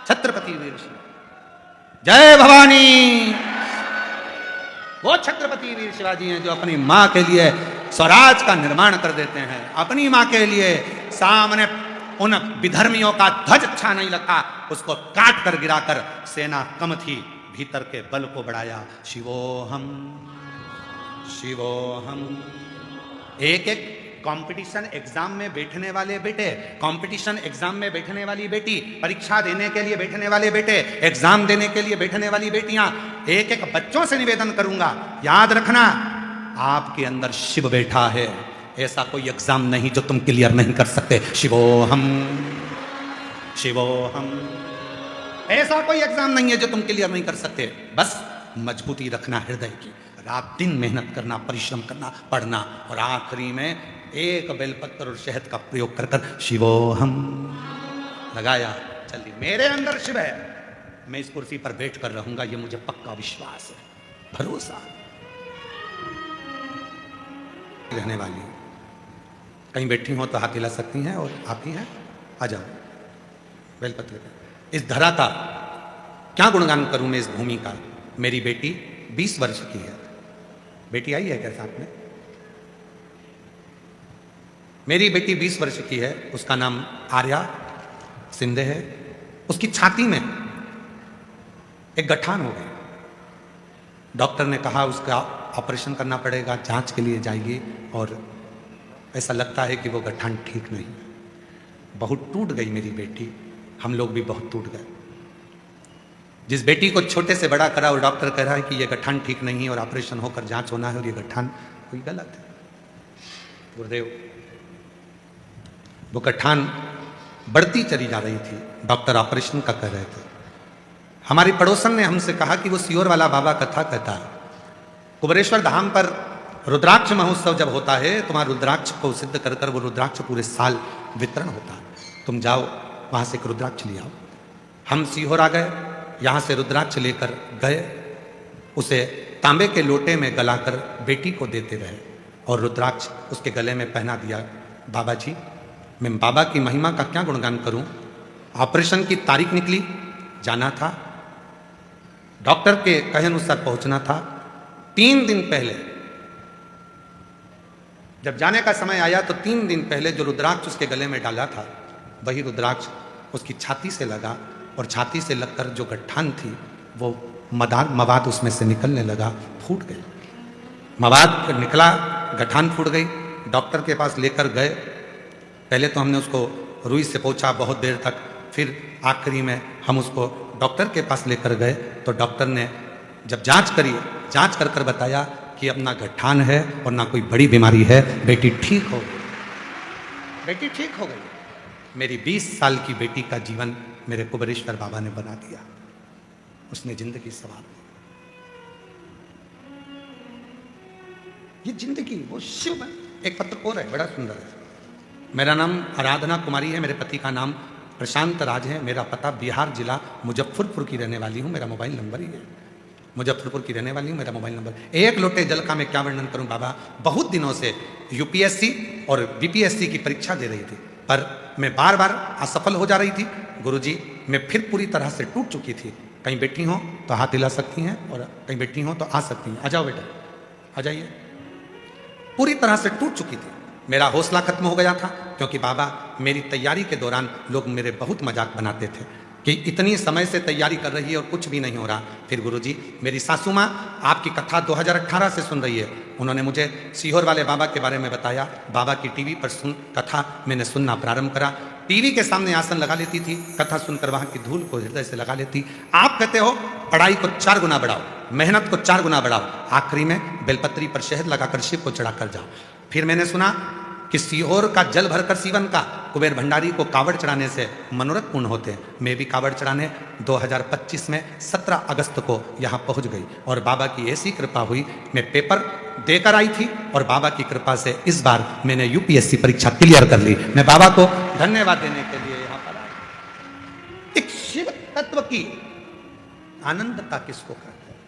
छत्रपति वीर शिवाजी। जय भवानी। वो छत्रपति वीर शिवाजी हैं जो अपनी मां के लिए स्वराज का निर्माण कर देते हैं। अपनी मां के लिए सामने उन विधर्मियों का ध्वज अच्छा नहीं लगा, उसको काट कर गिराकर सेना कम थी, भीतर के बल को बढ़ाया। शिवोहम शिवोहम। एक एक कंपटीशन एग्जाम में बैठने वाले बेटे, कंपटीशन एग्जाम में बैठने वाली बेटी, परीक्षा देने के लिए बैठने वाले बेटे, एग्जाम देने के लिए बैठने वाली बेटियां, एक एक बच्चों से निवेदन करूंगा, याद रखना आपके अंदर शिव बैठा है। ऐसा कोई एग्जाम नहीं जो तुम क्लियर नहीं कर सकते। शिवोहम शिवोहम। ऐसा कोई एग्जाम नहीं है जो तुम क्लियर नहीं कर सकते। बस मजबूती रखना हृदय की, रात दिन मेहनत करना, परिश्रम करना, पढ़ना, और आखिरी में एक बेलपत्र और शहद का प्रयोग कर कर शिवोहम लगाया। चलिए, मेरे अंदर शिव है, मैं इस कुर्सी पर बैठ कर रहूंगा, ये मुझे पक्का विश्वास है, भरोसा। रहने वाली कहीं बैठी हो तो हाथ हिला सकती हैं, और आप ही हैं, आ जाओ बेलपत्र। इस धरा का क्या गुणगान करूं मैं, इस भूमि का। मेरी बेटी 20 वर्ष की है। बेटी आई है क्या साथ में? मेरी बेटी 20 वर्ष की है, उसका नाम आर्या सिंधे है। उसकी छाती में एक गठान हो गई। डॉक्टर ने कहा उसका ऑपरेशन करना पड़ेगा, जांच के लिए जाइए, और ऐसा लगता है कि वो गठान ठीक नहीं है। बहुत टूट गई मेरी बेटी, हम लोग भी बहुत टूट गए। जिस बेटी को छोटे से बड़ा करा, और डॉक्टर कह रहा है कि ये गठान ठीक नहीं है और ऑपरेशन होकर जांच होना है, और ये गठान कोई गलत है। गुरुदेव, वो गठान बढ़ती चली जा रही थी, डॉक्टर ऑपरेशन का कह रहे थे। हमारी पड़ोसन ने हमसे कहा कि वो सियोर वाला बाबा कथा कहता है, कुबेरेश्वर धाम पर रुद्राक्ष महोत्सव जब होता है तो वहाँ रुद्राक्ष को सिद्ध कर कर वो रुद्राक्ष पूरे साल वितरण होता है, तुम जाओ वहाँ से एक रुद्राक्ष ले आओ। हम सीहोर आ गए, यहाँ से रुद्राक्ष लेकर गए, उसे तांबे के लोटे में गलाकर बेटी को देते रहे, और रुद्राक्ष उसके गले में पहना दिया। बाबा जी, मैं बाबा की महिमा का क्या गुणगान करूं? ऑपरेशन की तारीख निकली, जाना था, डॉक्टर के कहे अनुसार पहुंचना था। 3 दिन पहले जब जाने का समय आया तो 3 दिन पहले जो रुद्राक्ष उसके गले में डाला था, वही रुद्राक्ष उसकी छाती से लगा, और छाती से लगकर जो गठान थी वो मवाद उसमें से निकलने लगा, फूट गई। मवाद निकला, गठान फूट गई। डॉक्टर के पास लेकर गए। पहले तो हमने उसको रुई से पोंछा बहुत देर तक, फिर आखिरी में हम उसको डॉक्टर के पास लेकर गए तो डॉक्टर ने जब जांच करी, जांच कर कर बताया कि अब ना गठान है और ना कोई बड़ी बीमारी है, बेटी ठीक हो गई। बेटी ठीक हो गई। मेरी 20 साल की बेटी का जीवन मेरे कुबेरेश्वर बाबा ने बना दिया, उसने जिंदगी संवार दी। ये जिंदगी वो शिव। एक पत्र और है, बड़ा सुंदर है। मेरा नाम आराधना कुमारी है, मेरे पति का नाम प्रशांत राज है, मेरा पता बिहार जिला मुजफ्फरपुर की रहने वाली हूँ, मेरा मोबाइल नंबर ही है, मुजफ्फरपुर की रहने वाली हूँ, मेरा मोबाइल नंबर। एक लोटे जल का मैं क्या वर्णन करूँ बाबा। बहुत दिनों से यूपीएससी और बीपीएससी की परीक्षा दे रही थी, पर मैं बार बार असफल हो जा रही थी। गुरुजी, मैं फिर पूरी तरह से टूट चुकी थी। कहीं बैठी हो तो हाथ हिला सकती हैं, और कहीं बैठी हो तो आ सकती हैं। आ जाओ बेटा, आ जाइए। पूरी तरह से टूट चुकी थी, मेरा हौसला खत्म हो गया था, क्योंकि बाबा मेरी तैयारी के दौरान लोग मेरे बहुत मजाक बनाते थे कि इतनी समय से तैयारी कर रही है और कुछ भी नहीं हो रहा। फिर गुरुजी, मेरी सासू माँ आपकी कथा 2018 से सुन रही है, उन्होंने मुझे सीहोर वाले बाबा के बारे में बताया। बाबा की टीवी पर कथा मैंने सुनना प्रारंभ करा। टीवी के सामने आसन लगा लेती थी, कथा सुनकर वहां की धूल को हृदय से लगा लेती। आप कहते हो पढ़ाई को 4 गुना बढ़ाओ, मेहनत को 4 गुना बढ़ाओ, आखिरी में बेलपत्री पर शहद लगाकर शिव को चढ़ाकर जाओ। फिर मैंने सुना कि सीहोर का जल भरकर सीवन का कुबेर भंडारी को कावड़ चढ़ाने से मनोरथ पूर्ण होते हैं। मैं भी कावड़ चढ़ाने 2025 में 17 अगस्त को यहाँ पहुँच गई और बाबा की ऐसी कृपा हुई, मैं पेपर देकर आई थी और बाबा की कृपा से इस बार मैंने यूपीएससी परीक्षा क्लियर कर ली। मैं बाबा को धन्यवाद देने के लिए यहाँ पर आया। एक शिव तत्व की आनंदता किसको कहते हैं?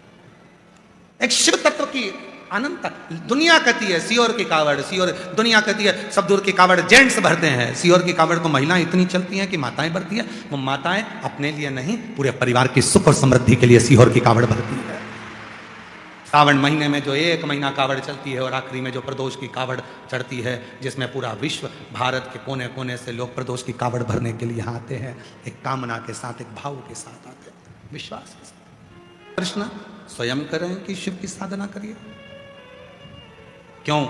एक शिव तत्व की अनंत। दुनिया कहती है सीहोर की कावड़, सीहोर, दुनिया कहती है सब दूर की कावड़ जेंट्स भरते हैं, सीहोर की कावड़ तो महिलाएं इतनी चलती हैं कि माताएं भरती हैं। वो माताएं अपने लिए नहीं, पूरे परिवार की सुख और समृद्धि के लिए सीहोर की कावड़ भरती है। सावन महीने में जो 1 महीना कावड़ चलती है और आखिरी में जो प्रदोष की कावड़ चढ़ती है, जिसमें पूरा विश्व, भारत के कोने कोने से लोग प्रदोष की कावड़ भरने के लिए यहाँ आते हैं, एक कामना के साथ, एक भाव के साथ आते हैं, विश्वास के साथ। कृष्ण स्वयं करें कि शिव की साधना करिए? क्यों?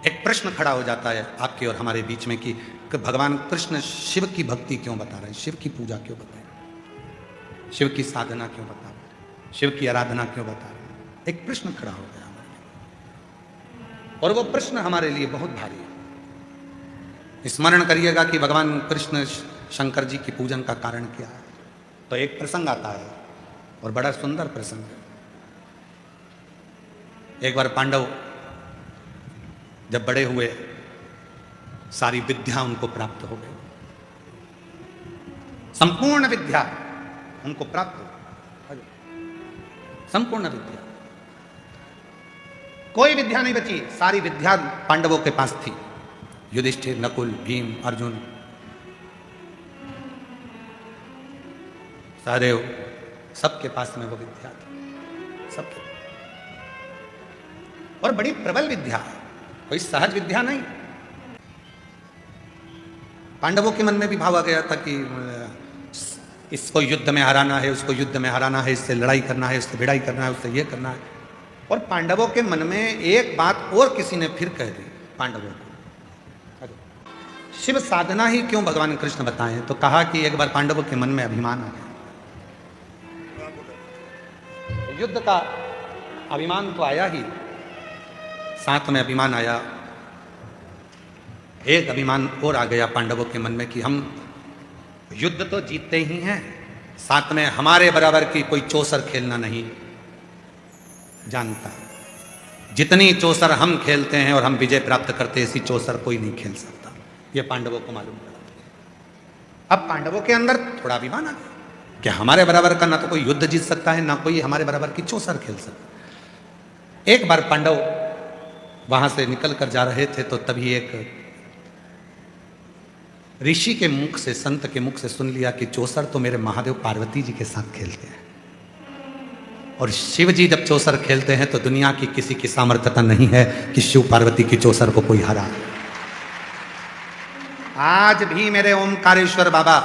एक प्रश्न खड़ा हो जाता है आपके और हमारे बीच में कि भगवान कृष्ण शिव की भक्ति क्यों बता रहे हैं, शिव की पूजा क्यों बता रहे हैं, शिव की साधना क्यों बता रहे हैं, शिव की आराधना क्यों बता रहे हैं? एक प्रश्न खड़ा हो गया हमारे, और वो प्रश्न हमारे लिए बहुत भारी है। स्मरण करिएगा कि भगवान कृष्ण शंकर जी की पूजन का कारण क्या है। तो एक प्रसंग आता है और बड़ा सुंदर प्रसंग है। एक बार पांडव जब बड़े हुए, सारी विद्या उनको प्राप्त हो गई, संपूर्ण विद्या उनको प्राप्त हो, संपूर्ण विद्या, कोई विद्या नहीं बची, सारी विद्या पांडवों के पास थी। युधिष्ठिर, नकुल, भीम, अर्जुन, सहदेव, सबके पास में वो विद्या थी, सबके, और बड़ी प्रबल विद्या है, कोई सहज विद्या नहीं। पांडवों के मन में भी भाव आ गया था कि इसको युद्ध में हराना है, उसको युद्ध में हराना है, इससे लड़ाई करना है, इससे भिड़ाई करना है, उससे ये करना है। और पांडवों के मन में एक बात और किसी ने फिर कह दी पांडवों को, शिव साधना ही क्यों भगवान कृष्ण बताएं? तो कहा कि एक बार पांडवों के मन में अभिमान आ गया, युद्ध का अभिमान तो आया ही, साथ में अभिमान आया, एक अभिमान और आ गया पांडवों के मन में कि हम युद्ध तो जीतते ही हैं, साथ में हमारे बराबर की कोई चौसर खेलना नहीं जानता। जितनी चौसर हम खेलते हैं और हम विजय प्राप्त करते हैं, ऐसी चौसर कोई नहीं खेल सकता। ये पांडवों को मालूम पड़ा। अब पांडवों के अंदर थोड़ा अभिमान आ गया कि हमारे बराबर का ना तो कोई युद्ध जीत सकता है, ना कोई हमारे बराबर की चौसर खेल सकता। एक बार पांडव वहां से निकल कर जा रहे थे तो तभी एक ऋषि के मुख से, संत के मुख से सुन लिया कि चौसर तो मेरे महादेव पार्वती जी के साथ खेलते हैं, और शिव जी जब चौसर खेलते हैं तो दुनिया की किसी की सामर्थ्यता नहीं है कि शिव पार्वती की चौसर को कोई हरा। आज भी मेरे ओमकारेश्वर बाबा,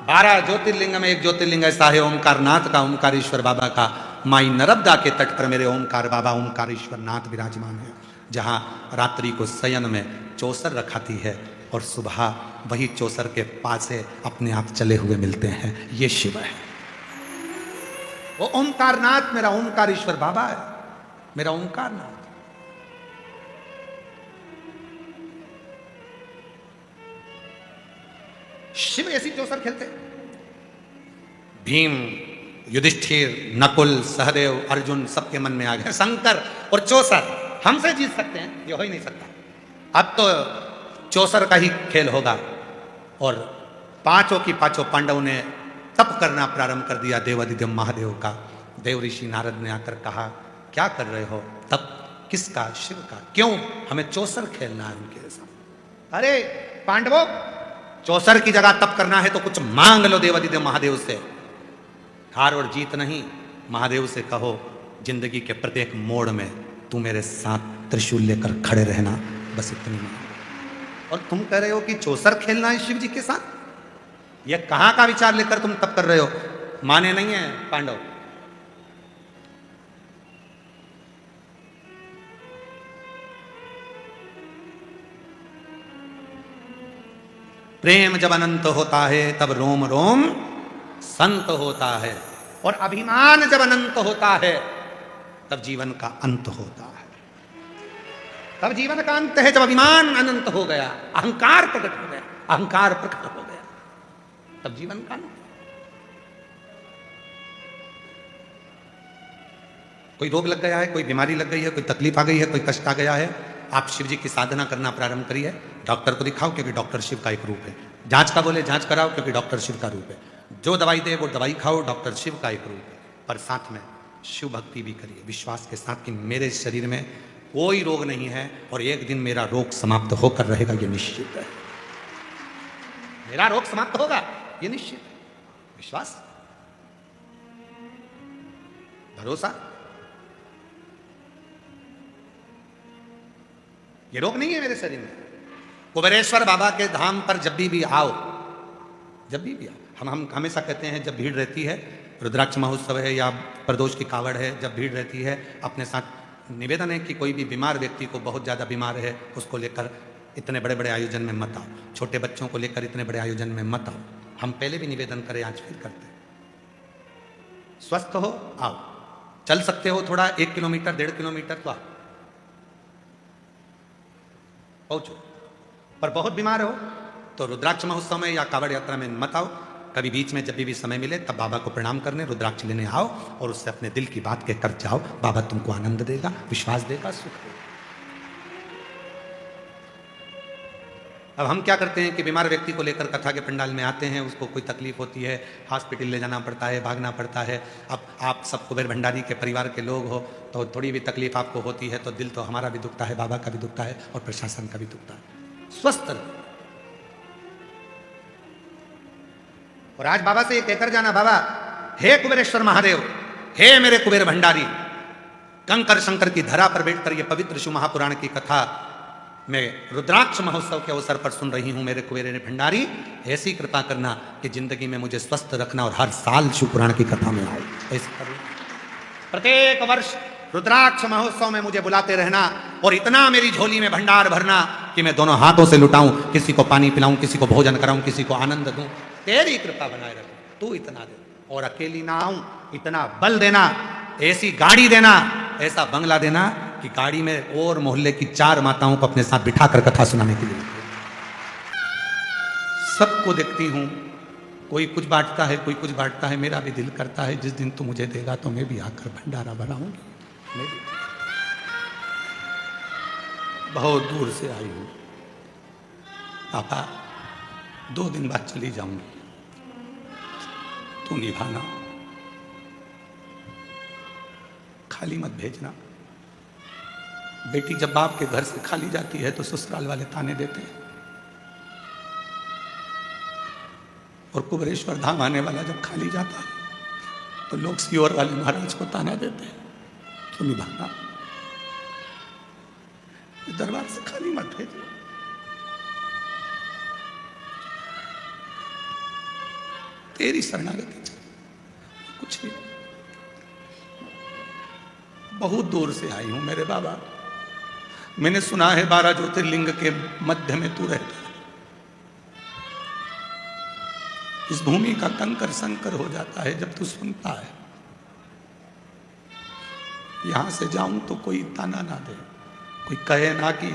12 ज्योतिर्लिंग में एक ज्योतिर्लिंग ऐसा है ओमकारनाथ का, ओमकारेश्वर बाबा का। माई नर्मदा के तट पर मेरे ओमकार बाबा ओमकारेश्वर नाथ विराजमान है, जहां रात्रि को शयन में चौसर रखाती है और सुबह वही चौसर के पास से अपने आप चले हुए मिलते हैं। ये शिव है, वो ओमकारनाथ मेरा ओमकारेश्वर बाबा है, मेरा ओमकारनाथ। शिव ऐसी चौसर खेलते। भीम, युधिष्ठिर, नकुल, सहदेव, अर्जुन सबके मन में आ गया शंकर और चौसर हमसे जीत सकते हैं, ये हो ही नहीं सकता। अब तो चौसर का ही खेल होगा। और पांचों की पांचों पांडवों ने तप करना प्रारंभ कर दिया देवादिदेव महादेव का। देव ऋषि नारद ने आकर कहा, क्या कर रहे हो? तप किसका? शिव का। क्यों? हमें चौसर खेलना है उनके साथ। अरे पांडवों, चौसर की जगह तप करना है तो कुछ मांग लो देवादिदेव महादेव से। हार और जीत नहीं, महादेव से कहो जिंदगी के प्रत्येक मोड़ में तू मेरे साथ त्रिशूल लेकर खड़े रहना, बस इतनी मांग। और तुम कह रहे हो कि चौसर खेलना है शिव जी के साथ? यह कहां का विचार लेकर तुम तप कर रहे हो? माने नहीं है पांडव। प्रेम जब अनंत होता है तब रोम रोम संत होता है, और अभिमान जब अनंत होता है तब जीवन का अंत होता है। तब जीवन का अंत है जब अभिमान अनंत हो गया, अहंकार प्रकट हो गया, अहंकार प्रकट हो गया, तब जीवन का अंत। कोई रोग लग गया है, कोई बीमारी लग गई है, कोई तकलीफ आ गई है, कोई कष्ट आ गया है, आप शिव जी की साधना करना प्रारंभ करिए। डॉक्टर को दिखाओ क्योंकि डॉक्टर शिव का एक रूप है। जांच का बोले जांच कराओ क्योंकि डॉक्टर शिव का रूप है। जो दवाई दे वो दवाई खाओ, डॉक्टर शिव का एक रूप है। पर साथ में शिव भक्ति भी करिए विश्वास के साथ कि मेरे शरीर में कोई रोग नहीं है और एक दिन मेरा रोग समाप्त होकर रहेगा, ये निश्चित है। मेरा रोग समाप्त होगा, ये निश्चित है। विश्वास, भरोसा। ये रोग नहीं है मेरे शरीर में। कुबेरेश्वर बाबा के धाम पर जब भी आओ, जब भी आओ, हम हमेशा कहते हैं जब भीड़ रहती है, रुद्राक्ष महोत्सव है या प्रदोष की कावड़ है, जब भीड़ रहती है, अपने साथ निवेदन है कि कोई भी बीमार व्यक्ति को, बहुत ज़्यादा बीमार है, उसको लेकर इतने बड़े बड़े आयोजन में मत आओ। छोटे बच्चों को लेकर इतने बड़े आयोजन में मत आओ। हम पहले भी निवेदन करें, आज फिर करते हैं। स्वस्थ हो आओ, चल सकते हो थोड़ा 1 किलोमीटर 1.5 किलोमीटर तो आओ, पहुंचो। पर बहुत बीमार हो तो रुद्राक्ष महोत्सव में या कावड़ यात्रा में मत आओ। कभी बीच में जब भी समय मिले तब बाबा को प्रणाम करने, रुद्राक्ष लेने आओ और उससे अपने दिल की बात कहकर जाओ। बाबा तुमको आनंद देगा, विश्वास देगा, सुख देगा। अब हम क्या करते हैं कि बीमार व्यक्ति को लेकर कथा के पंडाल में आते हैं, उसको कोई तकलीफ होती है, हॉस्पिटल ले जाना पड़ता है, भागना पड़ता है। अब आप सब कुबेर भंडारी के परिवार के लोग हो तो थोड़ी भी तकलीफ आपको होती है तो दिल तो हमारा भी दुखता है, बाबा का भी दुखता है और प्रशासन का भी दुखता है। स्वस्थ रहो। और आज बाबा से ये कहकर जाना, बाबा हे कुबेरेश्वर महादेव, हे मेरे कुबेर भंडारी, कंकर शंकर की धरा पर बैठकर ये पवित्र शिव महापुराण की कथा मैं रुद्राक्ष महोत्सव के अवसर पर सुन रही हूं। मेरे कुबेर भंडारी ऐसी कृपा करना कि जिंदगी में मुझे स्वस्थ रखना और हर साल शिव पुराण की कथा में आए। ऐसे प्रत्येक वर्ष रुद्राक्ष महोत्सव में मुझे बुलाते रहना और इतना मेरी झोली में भंडार भरना कि मैं दोनों हाथों से लुटाऊं, किसी को पानी पिलाऊं, किसी को भोजन कराऊं, किसी को आनंद दूं। तेरी कृपा बनाए रख, तू इतना दे। और अकेली ना आऊं, इतना बल देना, ऐसी गाड़ी देना, ऐसा बंगला देना कि गाड़ी में और मोहल्ले की 4 माताओं को अपने साथ बिठाकर कथा सुनाने के लिए। सबको देखती हूं, कोई कुछ बांटता है, कोई कुछ बांटता है। मेरा भी दिल करता है जिस दिन तू मुझे देगा तो मैं भी आकर भंडारा बनाऊंगी। मैं भी बहुत दूर से आई हूं पापा, 2 दिन बाद चली जाऊंगी, तू निभाना, खाली मत भेजना। बेटी जब बाप के घर से खाली जाती है तो ससुराल वाले ताने देते हैं, और कुबेरेश्वर धाम आने वाला जब खाली जाता है तो लोग सियोर वाले महाराज को ताना देते हैं। तो निभाना, दरबार से खाली मत भेजना। तेरी शरणागति चाहिए, कुछ भी। बहुत दूर से आई हूं मेरे बाबा। मैंने सुना है 12 ज्योतिर्लिंग के मध्य में तू रहता है। इस भूमि का कंकर संकर हो जाता है जब तू सुनता है। यहां से जाऊं तो कोई ताना ना दे, कोई कहे ना कि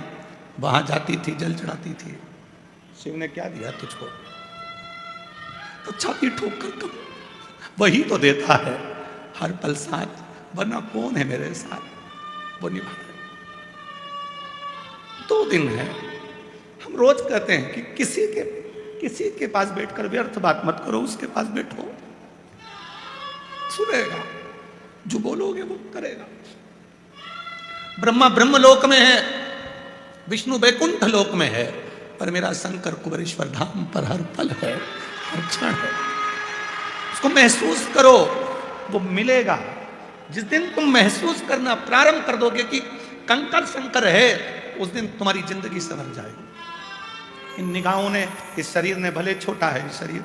वहां जाती थी जल चढ़ाती थी। शिव ने क्या दिया तुझको? तो छाती ठोक कर कब वही तो देता है हर पल साथ, वरना कौन है मेरे साथ वो निभा रहे। 2 दिन है। हम रोज कहते हैं कि किसी के पास बैठकर व्यर्थ बात मत करो, उसके पास बैठो, सुनेगा, जो बोलोगे वो करेगा। ब्रह्मा ब्रह्मलोक में है, विष्णु वैकुंठ लोक में है, पर मेरा शंकर कुबेरेश्वर धाम पर हर पल है, हर क्षण है। उसको महसूस करो, वो मिलेगा। जिस दिन तुम महसूस करना प्रारंभ कर दोगे कि कंकर शंकर है, उस दिन तुम्हारी जिंदगी संवर जाएगी। इन निगाहों ने, इस शरीर ने भले छोटा है शरीर,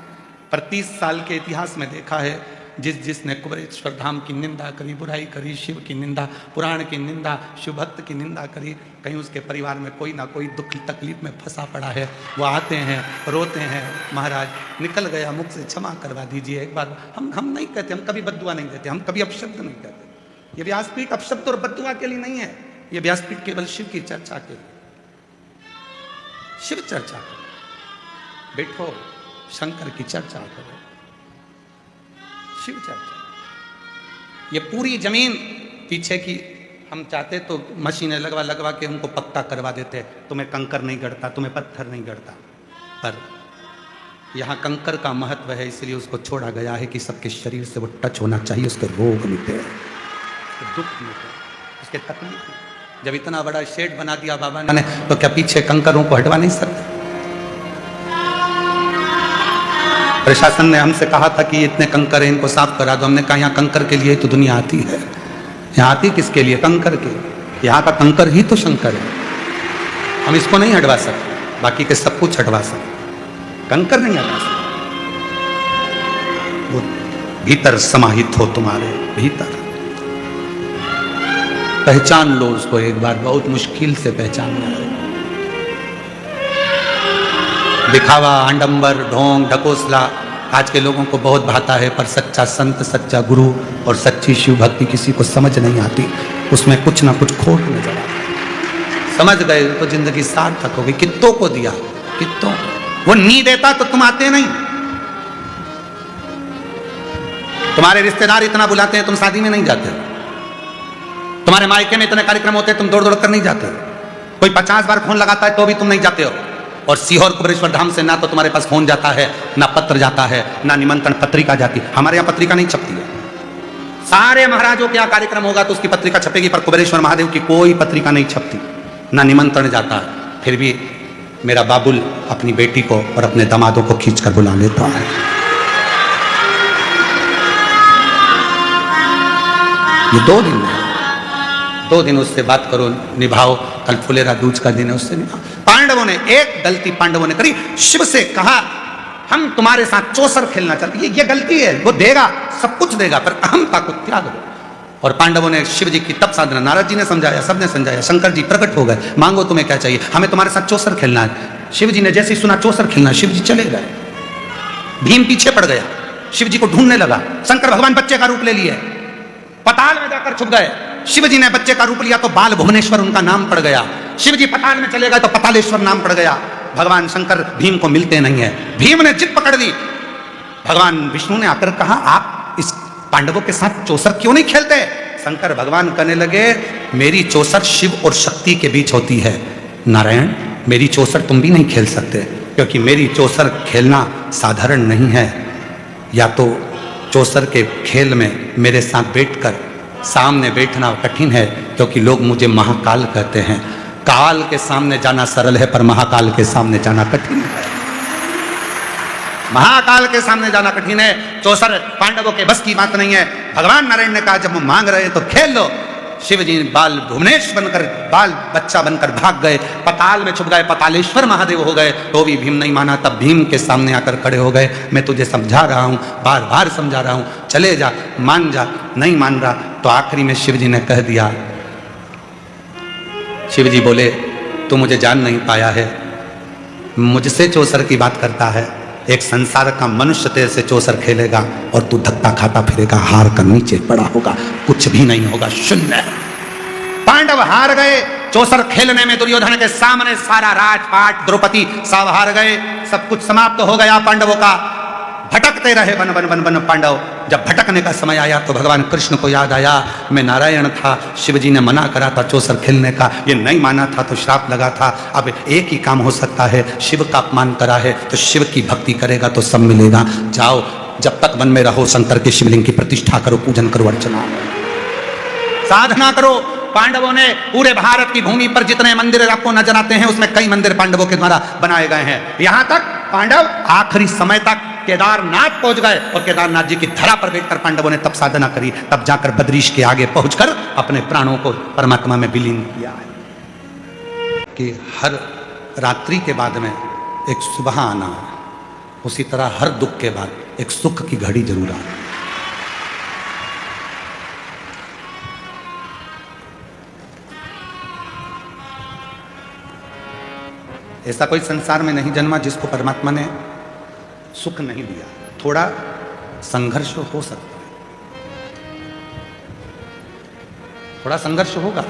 पर 30 साल के इतिहास में देखा है जिसने कुबेरेश्वर धाम की निंदा करी, बुराई करी, शिव की निंदा, पुराण की निंदा, शिव भक्त की निंदा करी, कहीं उसके परिवार में कोई ना कोई दुख तकलीफ में फंसा पड़ा है, वो आते हैं रोते हैं, महाराज निकल गया मुख से, क्षमा करवा दीजिए एक बार। हम नहीं कहते, हम कभी बद्दुआ नहीं देते, हम कभी अपशब्द नहीं कहते। ये व्यासपीठ अपशब्द और बद्दुआ के लिए नहीं है, ये व्यासपीठ केवल शिव की चर्चा के लिए, शिव चर्चा करो, बैठो शंकर की चर्चा करो, शिव चर्चा। ये पूरी जमीन पीछे की हम चाहते तो मशीनें लगवा के उनको पक्का करवा देते, तुम्हें कंकर नहीं गढ़ता, तुम्हें पत्थर नहीं गढ़ता, पर यहाँ कंकर का महत्व है, इसलिए उसको छोड़ा गया है कि सबके शरीर से वो टच होना चाहिए, उसके रोग मिटे, उसके दुख मिटे, उसके तकलीफ। जब इतना बड़ा शेड बना दिया बाबा ने, तो क्या पीछे कंकरों को हटवा नहीं सकते? प्रशासन ने हमसे कहा था कि इतने कंकर हैं, इनको साफ करा दो। हमने कहा यहाँ कंकर के लिए तो दुनिया आती है, यहाँ आती किसके लिए? कंकर के। यहाँ का कंकर ही तो शंकर है, हम इसको नहीं हटवा सकते, बाकी के सब कुछ हटवा सकते, कंकर नहीं हटवा सकते। वो भीतर समाहित हो, तुम्हारे भीतर पहचान लो उसको एक बार, बहुत मुश्किल से पहचानना है। दिखावा, आडंबर, ढोंग, ढकोसला आज के लोगों को बहुत भाता है, पर सच्चा संत, सच्चा गुरु और सच्ची शिव भक्ति किसी को समझ नहीं आती, उसमें कुछ ना कुछ खोट नजर आता। समझ गए तो जिंदगी सार्थक हो गई। कित्तों को दिया, कित्तों, वो नहीं देता तो तुम आते नहीं। तुम्हारे रिश्तेदार इतना बुलाते हैं, तुम शादी में नहीं जाते। तुम्हारे मायके में इतने कार्यक्रम होते हैं, तुम दौड़ दौड़ कर नहीं जाते। कोई 50 बार फोन लगाता है तो भी तुम नहीं जाते हो। और सीहोर कुबेरेश्वर धाम से ना तो तुम्हारे पास फोन जाता है, ना पत्र जाता है, ना निमंत्रण पत्रिका जाती। हमारे यहाँ पत्रिका नहीं छपती है। सारे महाराजों के यहाँ कार्यक्रम होगा तो उसकी पत्रिका छपेगी, पर कुबेरेश्वर महादेव की कोई पत्रिका नहीं छपती, ना निमंत्रण जाता है। फिर भी मेरा बाबुल अपनी बेटी को और अपने दामादों को खींच कर बुला लेता है। ये 2 दिन उससे बात करो, निभाओ। कल फुलेरा दूज का दिन है, उससे निभाओ। पांडवों ने एक गलती पांडवों ने करी, शिव से कहा हम तुम्हारे साथ चौसर खेलना चाहते। ये गलती है, वो देगा, सब कुछ देगा, पर अहंता को त्याग दो। और पांडवों ने शिव जी की तप साधना, नारद जी ने समझाया, सबने समझाया, शंकर जी प्रकट हो गए, मांगो तुम्हें क्या चाहिए, हमें तुम्हारे साथ चौसर खेलना है। शिव जी ने जैसे ही सुना चौसर खेलना, शिव जी चले गए। भीम पीछे पड़ गया, शिव जी को ढूंढने लगा। शंकर भगवान बच्चे का रूप ले लिए, पताल में जाकर छुप गए। शिव जी ने बच्चे का रूप लिया तो बाल भुवनेश्वर उनका नाम पड़ गया। शिव जी पताल में चले गए तो पतालेश्वर नाम पड़ गया। भगवान शंकर भीम को मिलते नहीं है। भीम ने जिद पकड़ ली। भगवान विष्णु ने आकर कहा आप इस पांडवों के साथ चौसर क्यों नहीं खेलते? शंकर भगवान कहने लगे मेरी चौसर शिव और शक्ति के बीच होती है। नारायण, मेरी चौसर तुम भी नहीं खेल सकते, क्योंकि मेरी चौसर खेलना साधारण नहीं है। या तो चौसर के खेल में मेरे साथ बैठकर सामने बैठना कठिन है, क्योंकि लोग मुझे महाकाल कहते हैं। काल के सामने जाना सरल है, पर महाकाल के सामने जाना कठिन है। महाकाल के सामने जाना कठिन है। चौसर पांडवों के बस की बात नहीं है। भगवान नारायण ने कहा जब वो मांग रहे तो खेल लो। शिव जी बाल भुवनेश बनकर, बाल बच्चा बनकर भाग गए, पताल में छुप गए, पतालेश्वर महादेव हो गए। तो भी भीम नहीं माना। तब भीम के सामने आकर खड़े हो गए, मैं तुझे समझा रहा हूं, बार बार समझा रहा हूं, चले जा, मान जा। नहीं मान रहा तो आखिरी में शिव जी ने कह दिया, शिव जी बोले तू मुझे जान नहीं पाया है, मुझसे चौसर की बात करता है। एक संसार का मनुष्य तेरे से चौसर खेलेगा और तू धक्का खाता फिरेगा, हार कर नीचे पड़ा होगा, कुछ भी नहीं होगा, शून्य। पांडव हार गए चौसर खेलने में। दुर्योधन के सामने सारा राजपाट, द्रौपदी सब हार गए, सब कुछ समाप्त हो गया पांडवों का। भटकते रहे वन वन वन वन पांडव। जब भटकने का समय आया तो भगवान कृष्ण को याद आया मैं नारायण था, शिव जी ने मना करा था चौसर खेलने का, ये नहीं माना था तो श्राप लगा था। अब एक ही काम हो सकता है, शिव का अपमान करा है तो शिव की भक्ति करेगा तो सब मिलेगा। जाओ, जब तक वन में रहो शंकर के शिवलिंग की प्रतिष्ठा करो, पूजन करो, अर्चना साधना करो। पांडवों ने पूरे भारत की भूमि पर जितने मंदिर आपको नजर आते हैं उसमें कई मंदिर पांडवों के द्वारा बनाए गए हैं। यहां तक पांडव आखिरी समय तक केदारनाथ पहुंच गए और केदारनाथ जी की धरा पर बैठकर पांडवों ने तप साधना करी। तब जाकर बद्रीश के आगे पहुंचकर अपने प्राणों को परमात्मा में विलीन किया है। कि हर रात्रि के बाद में एक सुबह आना है, उसी तरह हर दुख के बाद एक सुख की घड़ी जरूर आना। ऐसा कोई संसार में नहीं जन्मा जिसको परमात्मा ने सुख नहीं दिया। थोड़ा संघर्ष हो सकता है, थोड़ा संघर्ष होगा,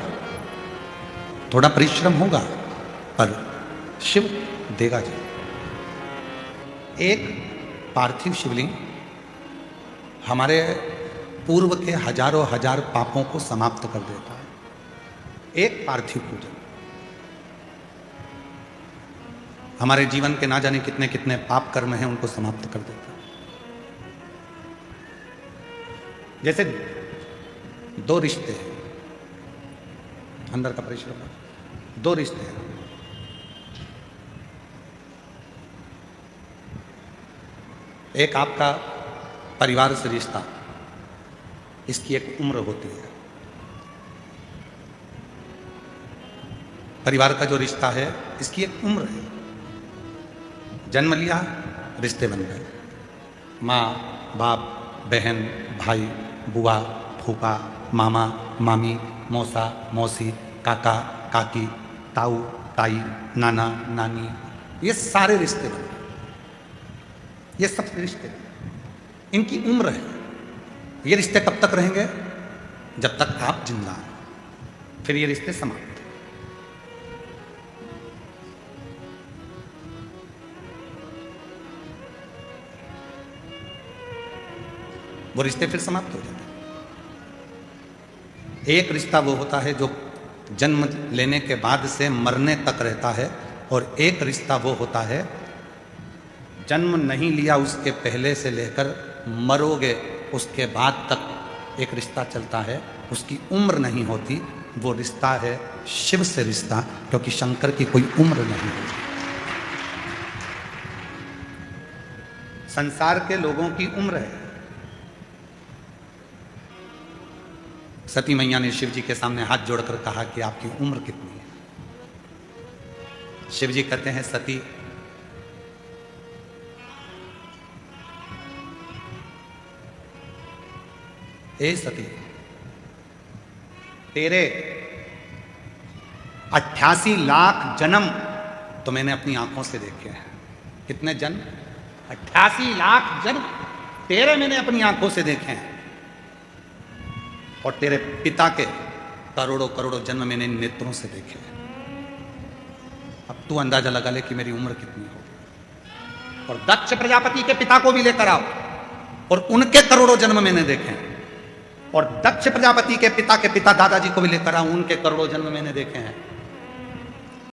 थोड़ा परिश्रम होगा, पर शिव देगा जी। एक पार्थिव शिवलिंग हमारे पूर्व के हजारों हजार पापों को समाप्त कर देता है। एक पार्थिव पूजन हमारे जीवन के ना जाने कितने कितने पाप कर्म हैं उनको समाप्त कर देता है। जैसे दो रिश्ते हैं, अंदर का परिश्रम, दो रिश्ते हैं, एक आपका परिवार से रिश्ता, इसकी एक उम्र होती है। परिवार का जो रिश्ता है इसकी एक उम्र है। जन्म लिया, रिश्ते बन गए, माँ बाप, बहन भाई, बुआ फूफा, मामा मामी, मौसा मौसी, काका काकी, ताऊ ताई, नाना नानी, ये सारे रिश्ते बन गए। ये सब रिश्ते, इनकी उम्र है। ये रिश्ते कब तक रहेंगे? जब तक आप जिंदा हैं, फिर ये रिश्ते समाप्त। वो रिश्ते फिर समाप्त हो जाते हैं। एक रिश्ता वो होता है जो जन्म लेने के बाद से मरने तक रहता है, और एक रिश्ता वो होता है जन्म नहीं लिया उसके पहले से लेकर मरोगे उसके बाद तक एक रिश्ता चलता है, उसकी उम्र नहीं होती। वो रिश्ता है शिव से रिश्ता, क्योंकि शंकर की कोई उम्र नहीं होती। संसार के लोगों की उम्र है। सती मैया ने शिव जी के सामने हाथ जोड़कर कहा कि आपकी उम्र कितनी है? शिव जी कहते हैं, सती ए सती, तेरे 88 लाख जन्म तो मैंने अपनी आंखों से देखे हैं। कितने जन्म? 88 लाख जन्म तेरे मैंने अपनी आंखों से देखे हैं, और तेरे पिता के करोड़ों करोड़ों जन्म मैंने नेत्रों से देखे हैं। अब तू अंदाजा लगा ले कि मेरी उम्र कितनी होगी। और दक्ष प्रजापति के पिता को भी लेकर आओ, और उनके करोड़ों जन्म मैंने देखे हैं। और दक्ष प्रजापति के पिता दादाजी को भी लेकर आओ, उनके करोड़ों जन्म मैंने देखे हैं।